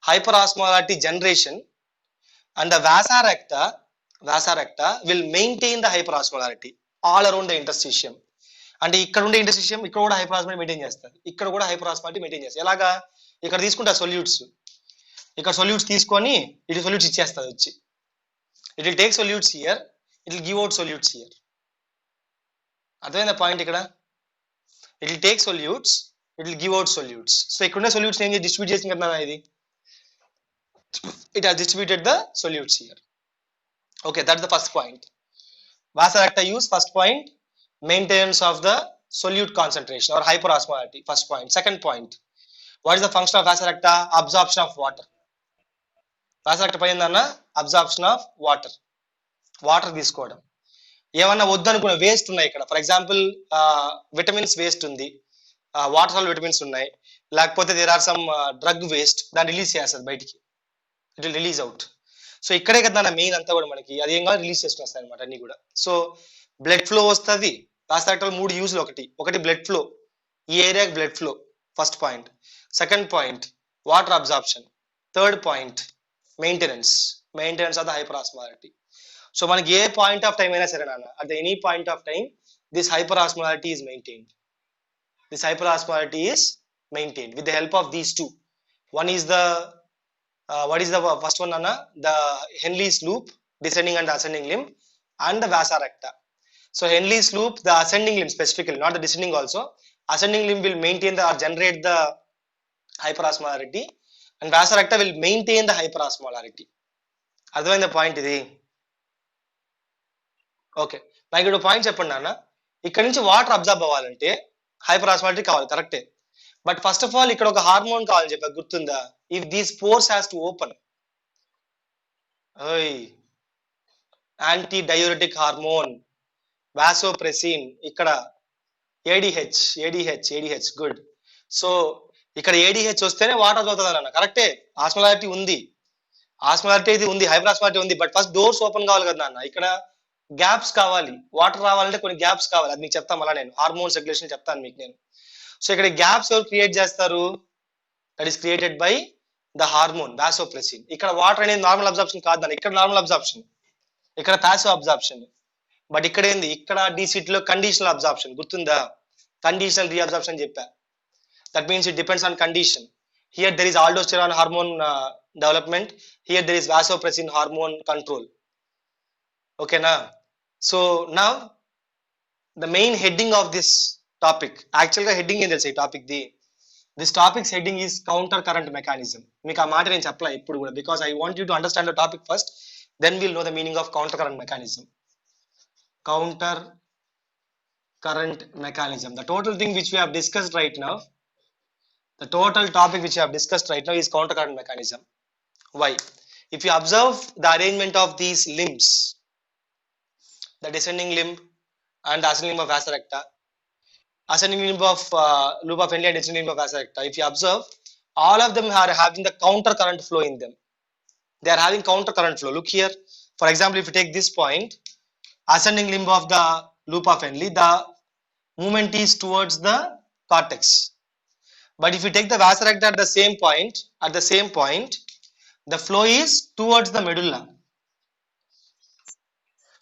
A: hyperosmolarity generation, and the vasarecta will maintain the hyperosmolarity all around the interstitium. అంటే ఇక్కడ ఉండే ఇంటర్స్టిషియం ఇక్కడ కూడా హైపర్ మెయింటైన్ చేస్తారు, ఇక్కడ కూడా hyper maintain చేస్తారు. ఎలాగా? ఇక్కడ తీసుకుంటా సొల్యూట్స్, ఇక్కడ సొల్యూట్స్ తీసుకొని ఇటు సొల్యూట్స్ ఇచ్చేస్తుంది వచ్చి. It will take solutes here, it will give out solutes here. అర్థమైందా పాయింట్? ఇక్కడ it will take solutes, it will give out solutes. So ఇక్కడ ఉన్న సొల్యూట్స్ ఏం డిస్ట్రిబ్యూట్ చేసింది కదా ఇది, it has distributed the solutes here. Okay, that's the first point. Vasoacta use, first point, maintenance of the solute concentration or hyperosmolarity, first point. Second point, what is the function of vasoacta? Absorption of water. Vasoacta payindana absorption of water, water తీసుకోవడం. ఏమన్నా వద్దనుకున్న waste ఉన్నాయి ఇక్కడ, for example vitamins waste ఉంది, water salt vitamins ఉన్నాయి, లేకపోతే there are some drug waste, దాన్ని release చేస్తుంది బయటికి, it will release out. So ఇక్కడే కదా మెయిన్ అంతా కూడా మనకి అది ఏం కాదు రిలీజ్ చేసుకుని వస్తాయి అనమాట అన్ని కూడా. సో బ్లడ్ ఫ్లో వస్తుంది. వాసోయాక్టల్ 3 యూజ్లు, ఒకటి బ్లడ్ ఫ్లో, ఈ ఏరియాకి blood flow, first point. Second point water absorption. Third point maintenance of the hyperosmolality. So మనకి ఏ పాయింట్ ఆఫ్ టైం అయినా సరే నాన్న, at any point of time this hyperosmolality is maintained. This hyperosmolarity is maintained with the help of these two. One is the what is the first one, Anna? The Henle's loop, descending and ascending limb, and the vasa recta. So Henle's loop, the ascending limb specifically, not the descending also. Ascending limb will maintain the or generate the hyperosmolarity, and vasa recta will maintain the hyperosmolarity. అర్థమైంది the point ఇది? Okay, నాకు ఇక్కడ point చెప్పండి నాన్న. ఇక్కడ నుంచి water observe అవ్వాలంటే హైపరాస్మాలిటీ కావాలి, కరెక్టే. బట్ ఫస్ట్ ఆఫ్ ఆల్ ఇక్కడ ఒక హార్మోన్ కావాలని చెప్పా, గుర్తుందా? If these pores has to open, anti diuretic hormone vasopressin, ఇక్కడ ఏడిహెచ్ గుడ్. సో ఇక్కడ ఏడిహెచ్ వస్తేనే వాటర్ అవుతుంది అన్న, కరెక్టే. ఆస్మోలారిటీ ఉంది, హైపరాస్మాలిటీ ఉంది, బట్ ఫస్ట్ డోర్స్ ఓపెన్ కావాలి కదా నాన్న. ఇక్కడ గ్యాప్స్ కావాలి, వాటర్ రావాలంటే కొన్ని గ్యాప్స్ కావాలి, అది మీకు చెప్తాను మళ్ళీ నేను, హార్మోన్స్ రెగ్యులేషన్ చెప్తాను మీకు నేను. సో ఇక్కడ గ్యాప్స్ ఎవరు క్రియేట్ చేస్తారు? That is created by the hormone vasopressin. ఇక్కడ వాటర్ అనేది నార్మల్ అబ్జార్ప్షన్ కాదు దాన్ని, ఇక్కడ నార్మల్ అబ్జార్ప్షన్, ఇక్కడ పాసివ్ అబ్జార్ప్షన్. బట్ ఇక్కడ ఏంది, ఇక్కడ డీసిట్ లో కండిషనల్ అబ్జార్ప్షన్, గుర్తుందా? కండిషనల్ రీఅబ్జార్ప్షన్ చెప్పా. That means it depends on condition. Here there is aldosterone hormone development, here there is vasopressin hormone control. ఓకేనా? So now the main heading of this topic, actual గా heading ఏం తెలుసు ఈ topic the? This topics heading is counter current mechanism. మీకు ఆ మాట నేను చెప్పలే ఇప్పుడు కూడా, because I want you to understand the topic first, then will know the meaning of counter current mechanism. Counter current mechanism, the total thing which we have discussed right now, the total topic which we have discussed right now is counter current mechanism. Why? If you observe the arrangement of these limbs, the descending limb and the ascending limb of vasa recta, ascending limb of loop of Henle and descending limb of vasa recta, if you observe, all of them are having the counter current flow in them. They are having counter current flow. Look here, for example, if you take this point, ascending limb of the loop of Henle, the movement is towards the cortex. But if you take the vasa recta at the same point, the flow is towards the medulla.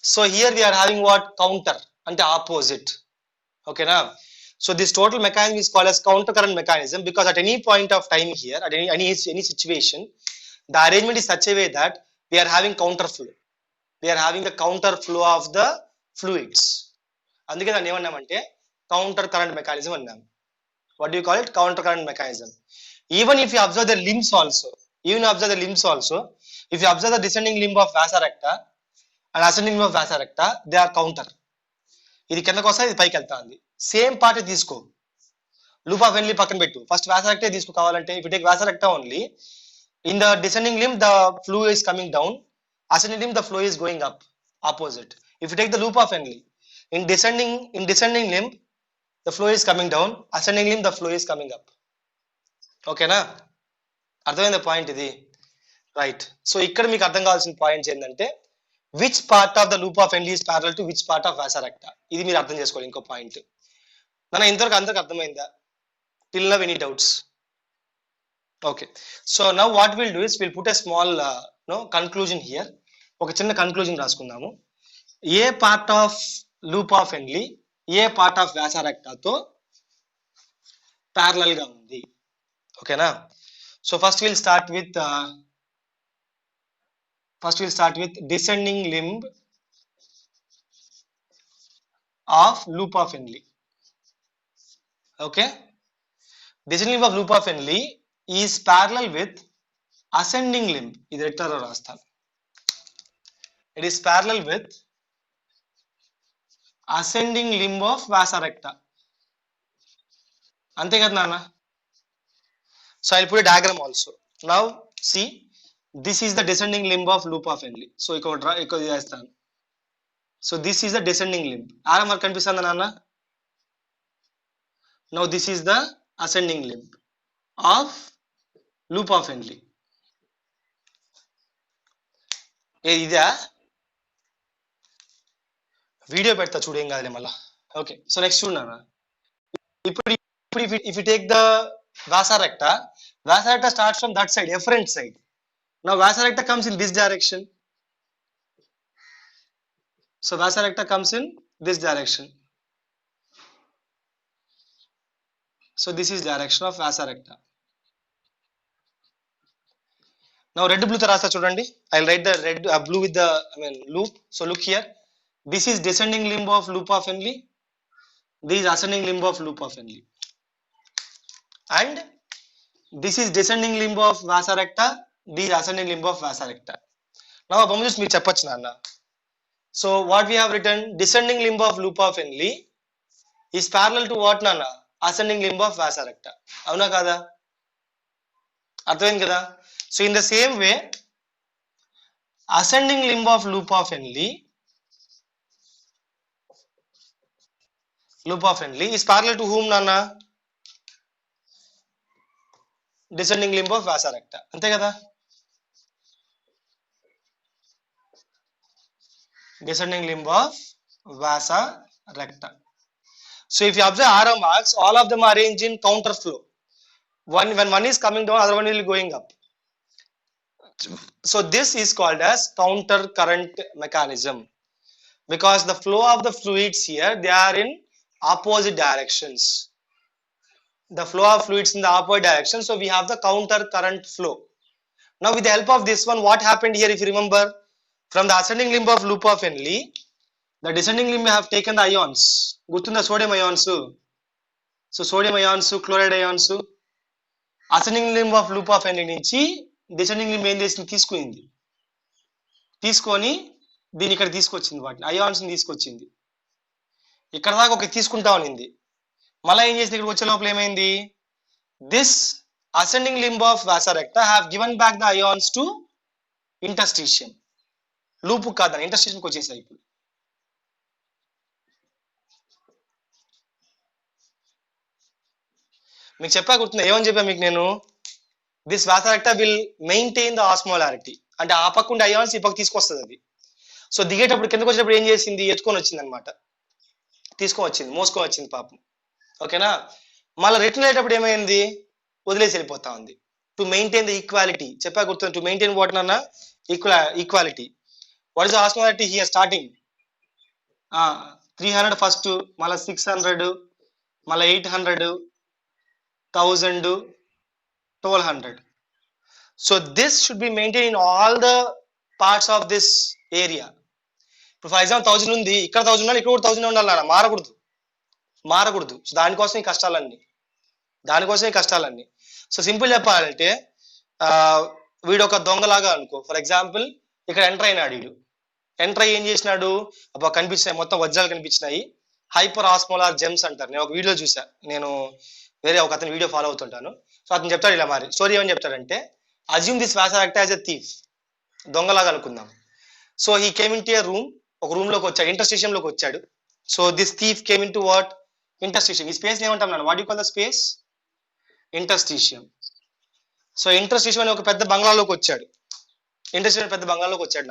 A: So here we are having what? Counter, and the opposite. Okay now, so this total mechanism is called as counter current mechanism, because at any point of time here, at any situation, the arrangement is such a way that we are having counter flow. We are having the counter flow of the fluids. అందుకే దాన్ని ఏమన్నామంటే counter current mechanism అన్నాం. What do you call it? Counter current mechanism. Even if you observe the limbs also, if you observe the descending limb of vasa recta and ascending limb of vasa recta, they are counter. ఇది కిందకు వస్తా, ఇది పైకి వెళ్తాంది. Same part తీసుకో, loop of Henle పక్కన పెట్టు, first vasa recta తీసుకో కావాలంటే. If you take vasa recta only, in the descending limb the flow is coming down, ascending limb the flow is going up, opposite. If you take the loop of Henle, in descending limb the flow is coming down, ascending limb the flow is coming up. Okay na? అర్థమైంది point ఇది, right? So ఇక్కడ మీకు అర్థం కావాల్సిన points ఏంటంటే which part of the loop of Henle is parallel to which part of vasa recta. ఇది మీరు అర్థం చేసుకోవాలి. ఇంకో పాయింట్ నన్ను ఇంతవరకు అందరికి అర్థమైందా? Till now any doubts? Okay, so now what will do is will put a small conclusion here. ఒక చిన్న కన్క్లూజన్ రాసుకుందాము. ఏ part of loop of Henle ఏ పార్ట్ ఆఫ్ వ్యాస రెక్టాతో ప్యారలల్ గా ఉంది. ఓకేనా. So first will start with descending limb of loop of Henle. Okay, descending limb of loop of Henle is parallel with ascending limb. ఇది ఎట్లా రాస్తాను, it is parallel with ascending limb of vasa recta. అంతే కదా నాన్న. So I'll put a diagram also. Now see, this is the descending limb of loop of Henle. So ఇక్కడ చేస్తాను. So this is the descending limb. ఆరం మనకు కనిపిస్తుందా నాన్న? Now this is the ascending limb of loop of Henle. ఇదా video పెడతా చూడు, ఏం కాదులే మళ్ళా. ఓకే, సో నెక్స్ట్ చూడన్నా. ఇప్పుడు if you take the vasa recta starts from that side, efferent side. Now vasa recta comes in this direction. So vasa recta comes in this direction. So this is direction of vasa recta. Now red blue తో రాస్తా చూడండి. I'll write the red blue with the loop. So look here. This is descending limb of loop of Henle. This is ascending limb of loop of Henle. And this is descending limb of vasa recta. This is ascending limb of vasa recta. Now బొమ్మ చూసి మీరు చెప్పొచ్చు నాన్న. So what we have written, descending limb of loop of Henle is parallel to what నాన్న? Ascending limb of vasa recta. అవునా కాదా? అర్థమైంది కదా? So in the same way, ascending limb of loop of Henle is parallel to whom నాన్న? Descending limb of vasa recta. అంతే కదా? Descending limb of vasa recta. So if you observe arrow marks, all of them are arranged in counter flow. When one is coming down, other one will be going up. So this is called as counter current mechanism, because the flow of the fluids here, they are in opposite directions. The flow of fluids in the opposite direction, so we have the counter current flow. Now with the help of this one, what happened here, if you remember, from the ascending limb of loop of Henle, the descending limb have taken the ions. Gurtunda sodium ions. So sodium ions, chloride ions. Ascending limb of loop of Henle నుంచి descending limb ఏం చేసింది, తీసుకొని దీని ఇక్కడ తీసుకొచ్చింది, వాటిని ions ని తీసుకొచ్చింది. ఇక్కడ దాకా ఒక తీసుకుంటా ఉన్నింది. మళ్ళీ ఏం చేసింది, ఇక్కడికి వచ్చే లోపల ఏమైంది, this ascending limb of vasa recta have given back the ions to interstitium. Loop కాదని ఇంటర్స్టిషియం కి వచ్చేసాయి. ఇప్పుడు మీకు చెప్పా గుర్తుందా, ఏమని చెప్పా మీకు నేను, this vasa recta will maintain the osmolarity. అంటే ఆ పక్క ఉండే అయాన్స్ ఈ పక్క తీసుకొస్తుంది అది. సో దిగేటప్పుడు కిందకు వచ్చేటప్పుడు ఏం చేసింది, ఎత్తుకొని వచ్చింది అనమాట, తీసుకొని వచ్చింది, మోసుకొని వచ్చింది పాపం. ఓకేనా. మళ్ళీ రిటర్న్ అయ్యేటప్పుడు ఏమైంది, వదిలేసి వెళ్ళిపోతా ఉంది. టు మెయింటైన్ ద ఈక్వాలిటీ చెప్పా గుర్తుంది. టు మెయింటైన్ వాట్ నాన్న, equality. What is the osmolarity here starting 300 first, మళ్ళీ 600, మళ్ళీ 800, 1000, 1200. So this should be maintained in all the parts of this area. ఇప్పుడు ఫర్ ఎగ్జాంపుల్ 1000 ఉంది, ఇక్కడ 1000 ఉండాలి, ఇక్కడ కూడా 1000 ఉండాలి నాన్న, మారకూడదు. సో దానికోసం ఈ కష్టాలన్నీ. సో సింపుల్ చెప్పాలంటే, వీడు ఒక దొంగలాగా అనుకో. ఫర్ ఎగ్జాంపుల్ ఇక్కడ ఎంటర్ అయినాడు, ఎంటర్ అయ్యి ఏం చేసినాడు, అబ్బా కనిపిస్తున్నాయి, మొత్తం వజ్రాలు కనిపించినాయి, హైపర్ ఆస్మోలార్ జెమ్స్ అంటారు. నేను ఒక వీడియో చూసా, నేను వేరే ఒక అతని వీడియో ఫాలో అవుతుంటాను. సో అతను చెప్తాడు ఇలా, మరి స్టోరీ ఏమని చెప్తాడంటే, assume this vasa recta as a thief, దొంగలాగా అనుకుందాం. So he came in to a room, ఒక రూమ్ లోకి వచ్చాడు, ఇంటర్స్టిషియం లోకి వచ్చాడు. So this thief came in to what, interstitium. ఈ స్పేస్ ఏమంటాం నాన్న, what you call the space, interstitium. So interstitium అనే ఒక పెద్ద బంగ్లాలోకి వచ్చాడు,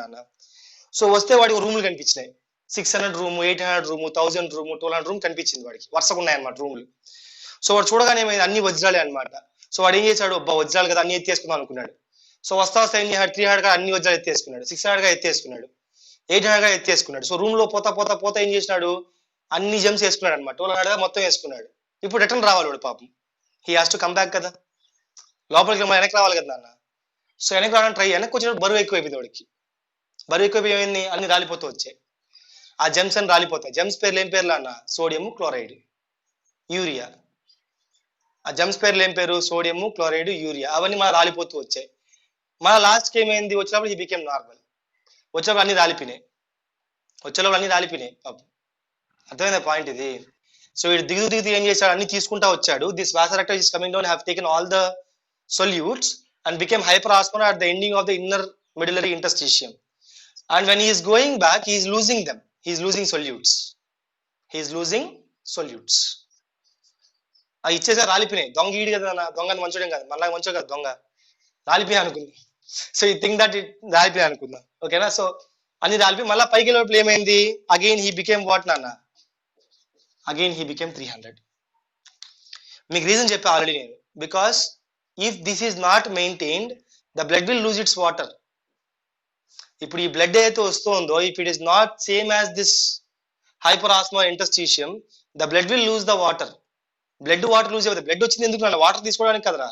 A: నాన్న. సో వస్తే వాడికి రూములు కనిపించినాయి, 600 రూమ్, 800 రూమ్, 1000 రూమ్, 1200 రూమ్ కనిపించింది వాడికి, వరుసగా ఉన్నాయన్నమాట రూములు. సో వాడు చూడగానే ఏమైంది, అన్ని వజ్రాలే అనమాట. సో వాడు ఏం చేశాడు, వజ్రాలు కదా అన్ని ఎత్తేసుకుందాం అనుకున్నాడు. సో వస్తా ఏం చేశాడు, 300 గా అన్ని వజ్రాలు ఎత్తేసుకున్నాడు, 600 గా ఎత్తేసుకున్నాడు, 800 గా ఎత్తేసుకున్నాడు. సో రూమ్ లో పోతా ఏం చేసినాడు, అన్ని జెమ్స్ వేసుకున్నాడు అనమాట. 1200 మొత్తం వేసుకున్నాడు. ఇప్పుడు రిటర్న్ రావాలి వాడు పాపం. He has to come back కదా, లోపలికి వెనక్కి రావాలి కదా నాన్న. సో వెనక్కి రావడానికి వెనక్కి వచ్చినప్పుడు బరువు ఎక్కువైపోయింది వాడికి. బరువు ఎక్కువైపోయి ఏమైంది, అన్ని రాలిపోతూ వచ్చాయి. ఆ జెమ్స్ అని రాలిపోతాయి. జెమ్స్ పేర్లు ఏం పేర్లు అన్న? Sodium chloride, urea. ఆ జెమ్స్ పేర్లు ఏం పేరు? Sodium chloride, urea. అవన్నీ మన రాలిపోతూ వచ్చాయి. మన లాస్ట్కి ఏమైంది, వచ్చినప్పుడు ఈ బికేమ్ నార్మల్. వచ్చేప్పుడు అన్ని రాలిపోయినాయి. వచ్చేలోపు అన్ని రాలిపోయినాయి పాపం. అర్థమైందా పాయింట్ ఇది? సో వీడు దిగుతూ ఏం చేశాడు, అన్ని తీసుకుంటా వచ్చాడు. This vasa recta is coming down, have taken all the solutes and became hyperosmolar at the ending of the inner medullary interstitium. And when he is going back, he is losing them. He is losing solutes. He is losing solutes. ఆ ఇచ్చేసారి రాలిపోయినాయి. దొంగ ఈడు కదా, దొంగ మంచోడేం కాదు, మనలాగా మంచో కదా దొంగ, రాలిపోయా అనుకుంది. సో ఈ థింక్ దట్ ఇట్ రాలిపోయా అనుకుందాం, ఓకేనా? సో అన్ని రాలిపోయి మళ్ళీ పైకి లోపల ఏమైంది, అగైన్ హీ బికేమ్ వాట్ నాన్న, అగైన్ హీ బికేమ్ 300. మీకు రీజన్ చెప్పా ఆల్రెడీ నేను. Because if this is not maintained, the blood will lose its water. ఇప్పుడు ఈ బ్లడ్ ఏదైతే వస్తుందో, if it is not same as this hyperosmolar interstitium, the blood will lose the water. Blood water lose అవుతుంది. Blood వచ్చింది ఎందుకు నాన్న? Water తీసుకోవడానికి కదరా.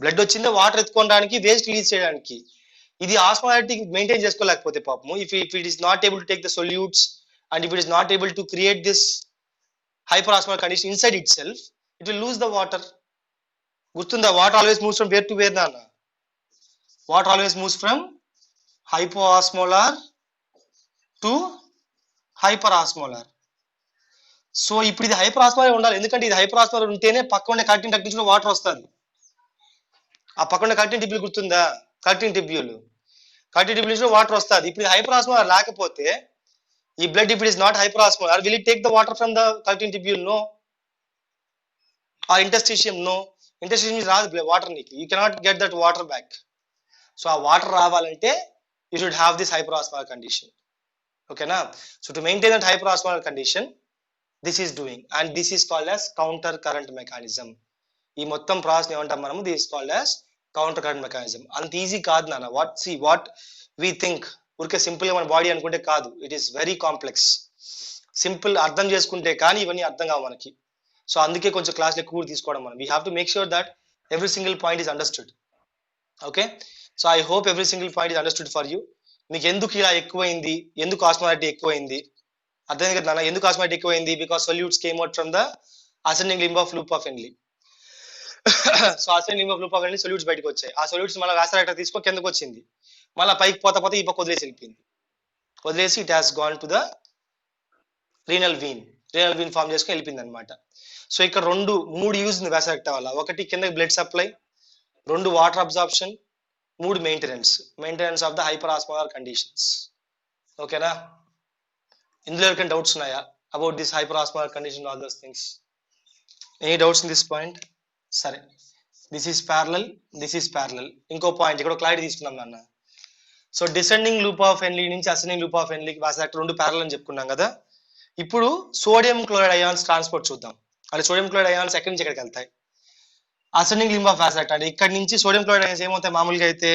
A: బ్లడ్ వచ్చిందే వాటర్ ఎత్తుకోవడానికి, వేస్ట్ రిలీజ్ చేయడానికి. ఇది ఆస్మోలారిటీ మెయింటైన్ చేసుకోలేకపోతే పాపము, if it is not able to take the solutes and if it is not able to create this hyperosmolar condition inside itself, it will lose the water. గుర్తుందా? Water always moves from where to where నాన్న. Water always moves from hypoosmolar to hyper osmolar. So ఇప్పుడు ఇది hyper ఆస్మోలార్ ఉండాలి, ఎందుకంటే ఇది hyper ఆస్మోలార్ ఉంటేనే పక్క ఉండే కరెక్టింగ్ టెక్నిక్స్ లో వాటర్ వస్తుంది. ఆ పక్క ఉండే కరెక్టింగ్ టిబ్యూల్ గుర్తుందా? కరెక్టింగ్ టిబ్యూల్స్ లో వాటర్ వస్తుంది. ఇప్పుడు హైపర్ ఆస్మోలార్ లేకపోతే ఈ బ్లడ్, ఇప్పుడు is not hyper osmolar, will it take the water from the correcting tubule? No. ఆ ఇంటర్స్టిషియం? నో. ఇంటర్స్టిషియం రాదు వాటర్, నీకు you cannot get that water back. So ఆ వాటర్ రావాలంటే you should have this hyperosmolar condition, ఓకేనా? So to maintain that hyperosmolar condition, this is doing, and this is called as counter current mechanism. ఈ మొత్తం process ఏమంటాం మనము? This called as counter current mechanism. అంత easy కాదు నాన్న. What we think, ఊరికే simple గా మన బాడీ అనుకుంటే కాదు. It is very complex. Simple అర్థం చేసుకుంటే కానీ ఇవన్నీ అర్థం కావు మనకి. సో అందుకే కొంచెం క్లాస్ ఎక్కువ తీసుకోవడం మనం. We have to make sure that every single point is understood, okay? So I hope every single point is understood for you. మీకు ఎందుకు ఇలా ఎక్కువైంది, ఎందుకు ఆస్మోలారిటీ ఎక్కువైంది అర్థమైంది కదా నాన్న? ఎందుకు ఆస్మోలారిటీ ఎక్కువైంది? Because solutes came out from the ascending limb of loop of హెన్లీ. So ascending limb of loop of హెన్లీ solutes బయటకు వచ్చాయి. ఆ సొల్యూట్స్ మళ్ళీ వాసరెక్టర్ తీసుకొని కిందకు వచ్చింది, మళ్ళీ పైకి పోతా ఈ పక్క వదిలేసి వెళ్ళిపోయింది. వదిలేసి it has gone to the renal vein form చేసుకొని వెళ్ళిపోయింది అనమాట. సో ఇక్కడ మూడు యూజ్ ఉంది వాసరెక్టర్ వల్ల. ఒకటి కిందకి blood supply, 2 water absorption, 3 maintenance of the hyper osmolar conditions, ఓకేనా? ఇందులో ఎవరికైనా డౌట్స్ ఉన్నాయా about this hyper osmolar condition, all those things? Any doubts in this point? సరే, దిస్ ఈస్ ప్యారలల్. ఇంకో పాయింట్ ఇక్కడ క్లారిటీ తీసుకున్నాం నాన్న. So descending loop of Henle నుంచి అసెండింగ్ లూప్ ఆఫ్ హెన్లీకి వాసరెక్టర్ 2 ప్యారలల్ అని చెప్పుకున్నాం కదా. ఇప్పుడు సోడియం క్లోరైడ్ అయాన్స్ ట్రాన్స్పోర్ట్ చూద్దాం. అంటే సోడియం క్లోరైడ్ అయాన్స్ ఎక్కడి నుంచి ఎక్కడికి వెళ్తాయి? Ascending limb of vasa recta. అంటే ఇక్కడ నుంచి సోడియం క్లోరైడ్ అయాన్స్ ఏమవుతాయి మామూలుగా అయితే?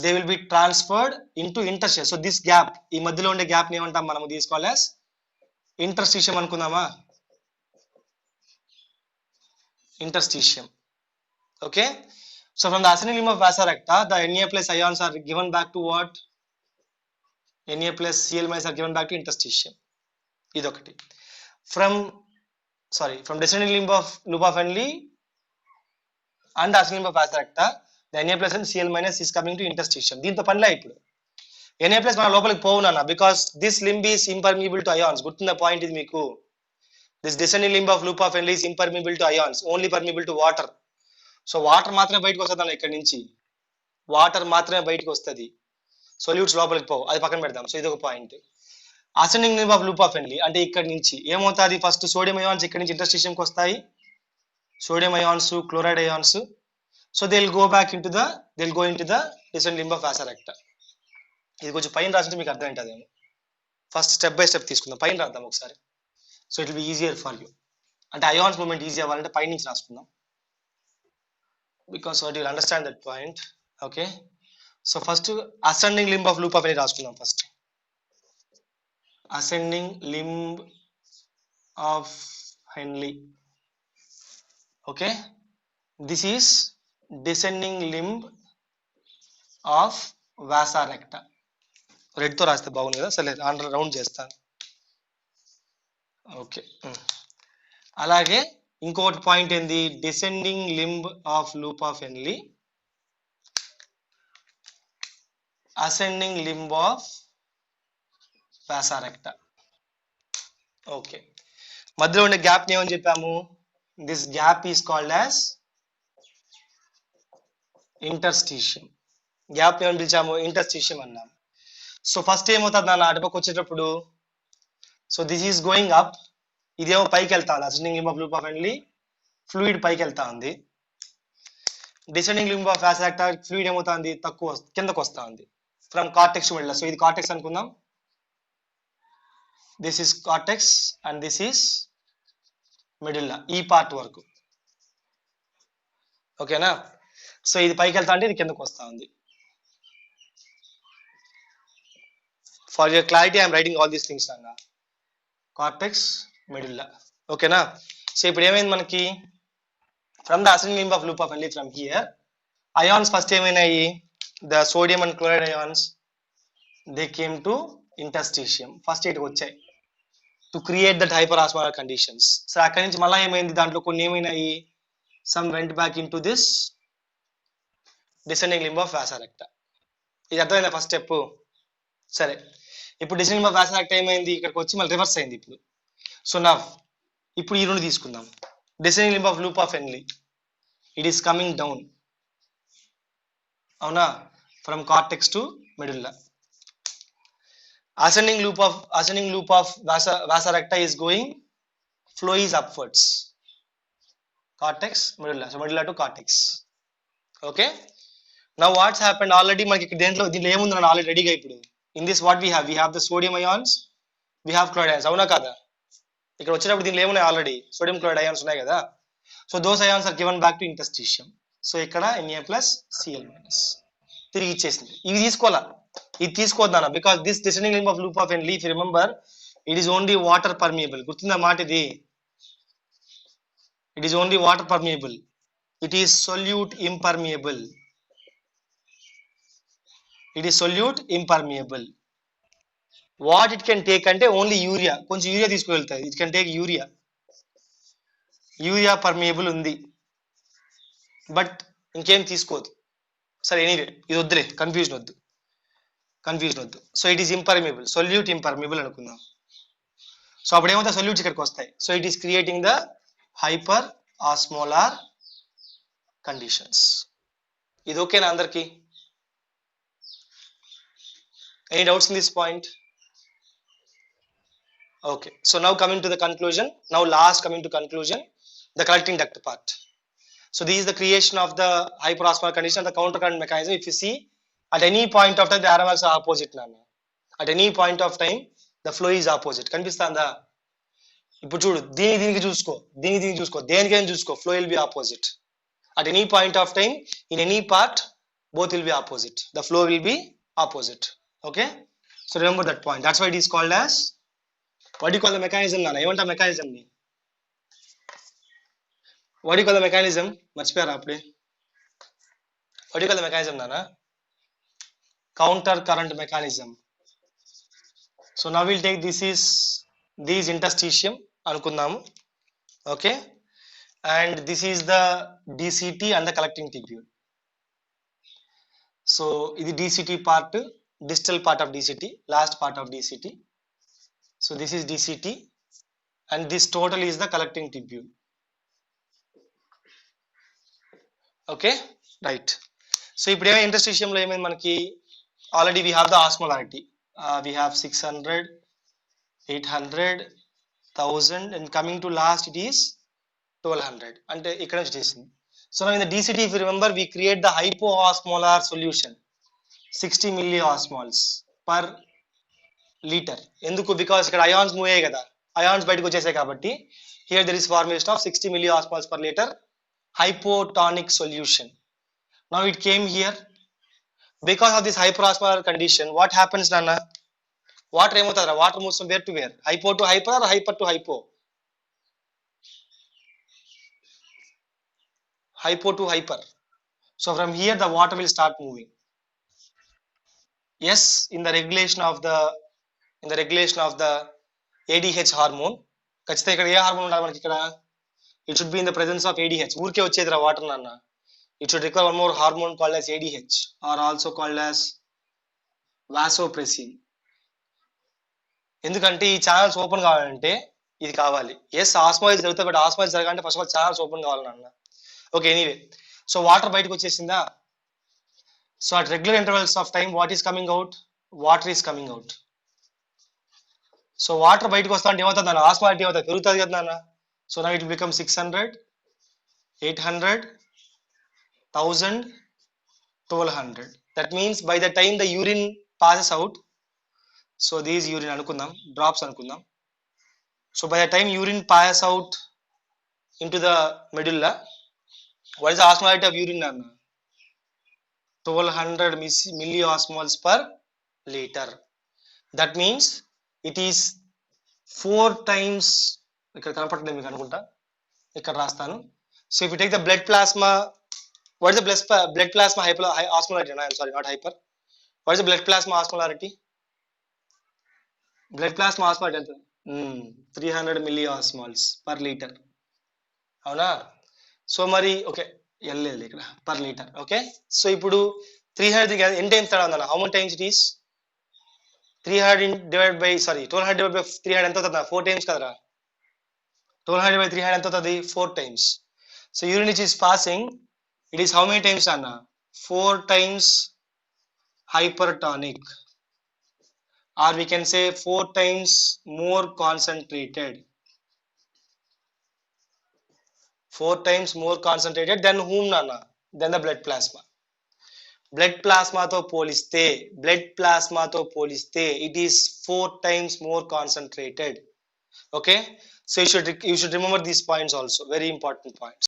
A: They will be transferred into interstitium. So this gap, ఈ మధ్యలో ఉండే గ్యాప్ ని ఏమంటాం మనము? తీసుకోవాలి యాస్ ఇంటర్స్టిషియం అనుకుందామా? Interstitium, okay? So from the ascending limb of vasorecta, the Na plus ions are given back to what? Na plus Cl minus are given back to interstitium. ఇదొకటి. From descending limb of loop of Henle and ascending limb of vasorecta, the Na plus and Cl minus is coming to interstitium. దీంతో పనిలే ఇప్పుడు. Na plus మన లోపలికి పోవు నాన్న, because this limb is impermeable to ions. గుర్తుందా point ఇది మీకు? This descending limb of loop of Henle is impermeable to ions, only permeable to water. So water మాత్రమే బయటకు వస్తుంది అన్న, ఇక్కడ నుంచి వాటర్ మాత్రమే బయటకు వస్తుంది, సొల్యూట్స్ లోపలికి పోవు. అది పక్కన పెడదాం. సో ఇది ఒక point. Ascending limb of loop of హెన్లీ అంటే ఇక్కడ నుంచి ఏమవుతుంది? ఫస్ట్ సోడియం అయాన్స్ ఇక్కడ నుంచి ఇంటర్స్టిషియంకి వస్తాయి, sodium ions, chloride ions. So they will go into the descending limb of vasa recta. ఇది కొంచెం పైన రాసింటే మీకు అర్థం ఏంటదేమో. ఫస్ట్ స్టెప్ బై స్టెప్ తీసుకుందాం, పైన రాద్దాం ఒకసారి. So it will be easier for you. అంటే అయాన్స్ మూమెంట్ ఈజీ అవ్వాలంటే పై నుంచి రాసుకుందాం, because what you will understand that point, okay? So first ascending limb of loop of Henle రాసుకుందాం first. ascending limb of Henle. Okay, this is descending limb of vasa recta. Red తో రాస్తే బాగుంది కదా, సరే అండర్ రౌండ్ చేస్తాను. Okay, అలాగే ఇంకొకటి point ఏంది, descending limb of loop of Henle, ascending limb of vasa recta. Okay, మధ్యలో ఉండే గ్యాప్ ఏమని చెప్పాము, this gap is called as interstitium. Gap ఏమని పిలిచాము, ఇంటర్స్టిషియం అన్నాము. సో ఫస్ట్ ఏమవుతుంది నాన్న అటుపక్క వచ్చేటప్పుడు, so this is going up, ఇదేమో పైకి వెళ్తా ఉంది, ascending limb of loop of Henle fluid పైకి వెళ్తా ఉంది. Descending limb of vasa recta fluid ఏమవుతుంది, తక్కువ కిందకు వస్తా ఉంది from cortex to middle. So ఇది కార్టెక్స్ అనుకుందాం, this is cortex and this is medulla, ఈ పార్ట్ వరకు. ఓకేనా, సో ఇది పైకి వెళ్తా అంటే ఇది కిందకు వస్తా ఉంది. For your clarity I'm writing all these things అన్న, కార్టెక్స్ మిడిల్లా. ఓకేనా, సో ఇప్పుడు ఏమైంది మనకి, from the ascending limb of loop of Henle from here, ions first ఏమైనాయి, the sodium and chloride ions they came to interstitium, first ఇటుకు వచ్చాయి to create that hyper osmolar conditions. So అక్కడి నుంచి మళ్ళీ ఏమైంది, దాంట్లో కొన్ని ఏమైనాయి, some went back in to this descending limb of vasa రెక్టా. ఇది అర్థమైందా ఫస్ట్ స్టెప్. సరే, ఇప్పుడు డిసెండింగ్ లింబ్ ఆఫ్ వాసా రెక్టా ఏమైంది, ఇక్కడికి వచ్చి మళ్ళీ రివర్స్ అయింది ఇప్పుడు. సో నా ఇప్పుడు ఈ రెండు తీసుకుందాం, descending limb of loop of Henle, it is coming down, అవునా, from cortex to medulla. ascending loop of vasa recta is going, flow is upwards, cortex medulla, so medulla to cortex. Okay, now what's happened, already manaki dentlo దీంట్లో ఏముంది నా already రెడీగా. ఇప్పుడు in this what we have the sodium ions, we have chloride ions, అవునా కదా. ఇక్కడ వచ్చేటప్పుడు దీంట్లో ఏమున్నాయి, ఆల్రెడీ సోడియం క్లోరైడ్ అయాన్స్ ఉన్నాయి కదా. So those ions are given back to interstitium. So ఇక్కడ Na+Cl-, తిరిగి ఇచ్చేసింది. ఇవి తీసుకోవాలా, ఇది తీసుకోవద్దానా, because this descending limb of loop of Henle, if you remember, it is only water permeable. గుర్తుందా మాట ఇది, it is only water permeable, it is solute impermeable, it is solute impermeable. What it can take అంటే only urea, కొంచెం urea తీసుకువెళ్తాయి, it can take urea, urea permeable ఉంది, but ఇంకేం తీసుకోదు. సరే ఎనీవే ఇది వద్దులే, కన్ఫ్యూజన్ వద్దు. So it is impermeable, solute impermeable అనుకుందాం. సో అప్పుడు ఏమవుతా, సొల్యూట్స్ ఇక్కడికి వస్తాయి. So it is creating the hyper osmolar conditions. ఇది ఓకేనా అందరికి, any doubts in this point? Okay, so now coming to the conclusion, coming to conclusion, the collecting duct part. So this is the creation of the hyperosmolar condition, the counter current mechanism. If you see, at any point of time the arrow marks are opposite nana, at any point of time the flow is opposite. Kanipistanda, ఇప్పుడు చూడు, దీనికి చూసుకో, దేనికైనా చూసుకో, flow will be opposite. At any point of time, in any part, both will be opposite, the flow will be opposite. Okay, so remember that point. That's why it is called as, what do you call the mechanism nana, ఏమంటా mechanism ని, what do you call the mechanism, మర్చిపోయారా అప్పుడే, what do you call the mechanism nana, counter current mechanism. So now we'll take these interstitium అనుకుందాము. Okay, and this is the DCT and the collecting tubule. So ఇది DCT part, distal part of DCT, last part of DCT. So this is DCT and this total is the collecting tubule. Okay, right. So ఇప్పుడు ఏమైనా interstitium లో ఏమైంది మనకి, already we have the osmolarity, we have 600, 800, 1000 and coming to last it is 1200 అంటే ఇక్కడ నుంచి చేసింది. So now in the DCT, if you remember, we create the hypoosmolar solution 60 milliosmoles per liter. ఎందుకు, బికాస్ ఇక్కడ ions move అయ్యాయి కదా, ions బయటకు వచ్చేసాయి కాబట్టి here there is formation of 60 milliosmoles per liter hypotonic solution. Now it came here, because of this hyperosmolar condition, what happens nana, water ఏమవుతుంది రా? Water moves from where to where? Hypo to hyper or hyper to hypo? Hypo to hyper. So from here the water will start moving. Yes, in the regulation of the ADH hormone. ఖచ్చితంగా ఇక్కడ ఏ hormone ఉండాలి మనకి ఇక్కడ? It should be in the presence of ADH. ఊరికే వచ్చేది రా water నాన్న. It should require one more hormone called as ADH, or also called as vasopressin. ఎందుకంటే ఈ ఛానల్స్ ఓపెన్ కావాలంటే ఇది కావాలి. ఎస్, ఆస్మాయిజ్ జరుగుతుంది, బట్ ఆస్మాయిజ్ జరగాలంటే first of all channels open కావాలి నాన్న. ఓకే, ఎనీవే, సో వాటర్ బయటకు వచ్చేసిందా? So at regular intervals of time what is coming out? Water is coming out. So water బయటకు వస్తా అంటే ఏమవుతుంది నాన్న? ఆస్మాలిటీ ఏమవుతుంది? పెరుగుతుంది కదా నాన్న. సో నా it become 600, 800, 1000, 1200. That means by the time the urine passes out, so these urine అనుకుందాం, drops అనుకుందాం. So by the time urine passes out into the medulla, what is the osmolality of urine నాన్న? 1200 milliosmoles per liter. That means it is 4 times, ఇక్కడ కనపడుతుంది మీకు అనుకుంటా, ఇక్కడ రాస్తాను. So if you take the blood plasma, what is the blood plasma osmolarity? I am sorry, not hyper. What is the blood plasma osmolarity? Blood plasma osmolarity ఎంత? 300 milliosmoles per liter. అవునా? So మరి okay, వెళ్ళలేదు ఇక్కడ per litre. Okay, so ఇప్పుడు 300 ఎన్ని times తేడా ఉందన్న? How many times it is? 300 divide by 1200 divide by 300 ఎంత అవుతుంది? 4 టైమ్స్ కదరా. 1200 డివైడ్ 300 ఎంత అవుతుంది? 4 times. So urine which is passing, it is how many times అన్న? 4 times hypertonic, or we can say 4 times more concentrated. 4 times more concentrated than whom nana? Than the blood plasma. Blood plasma to poliste it is 4 times more concentrated. Okay, so you should remember these points also, very important points.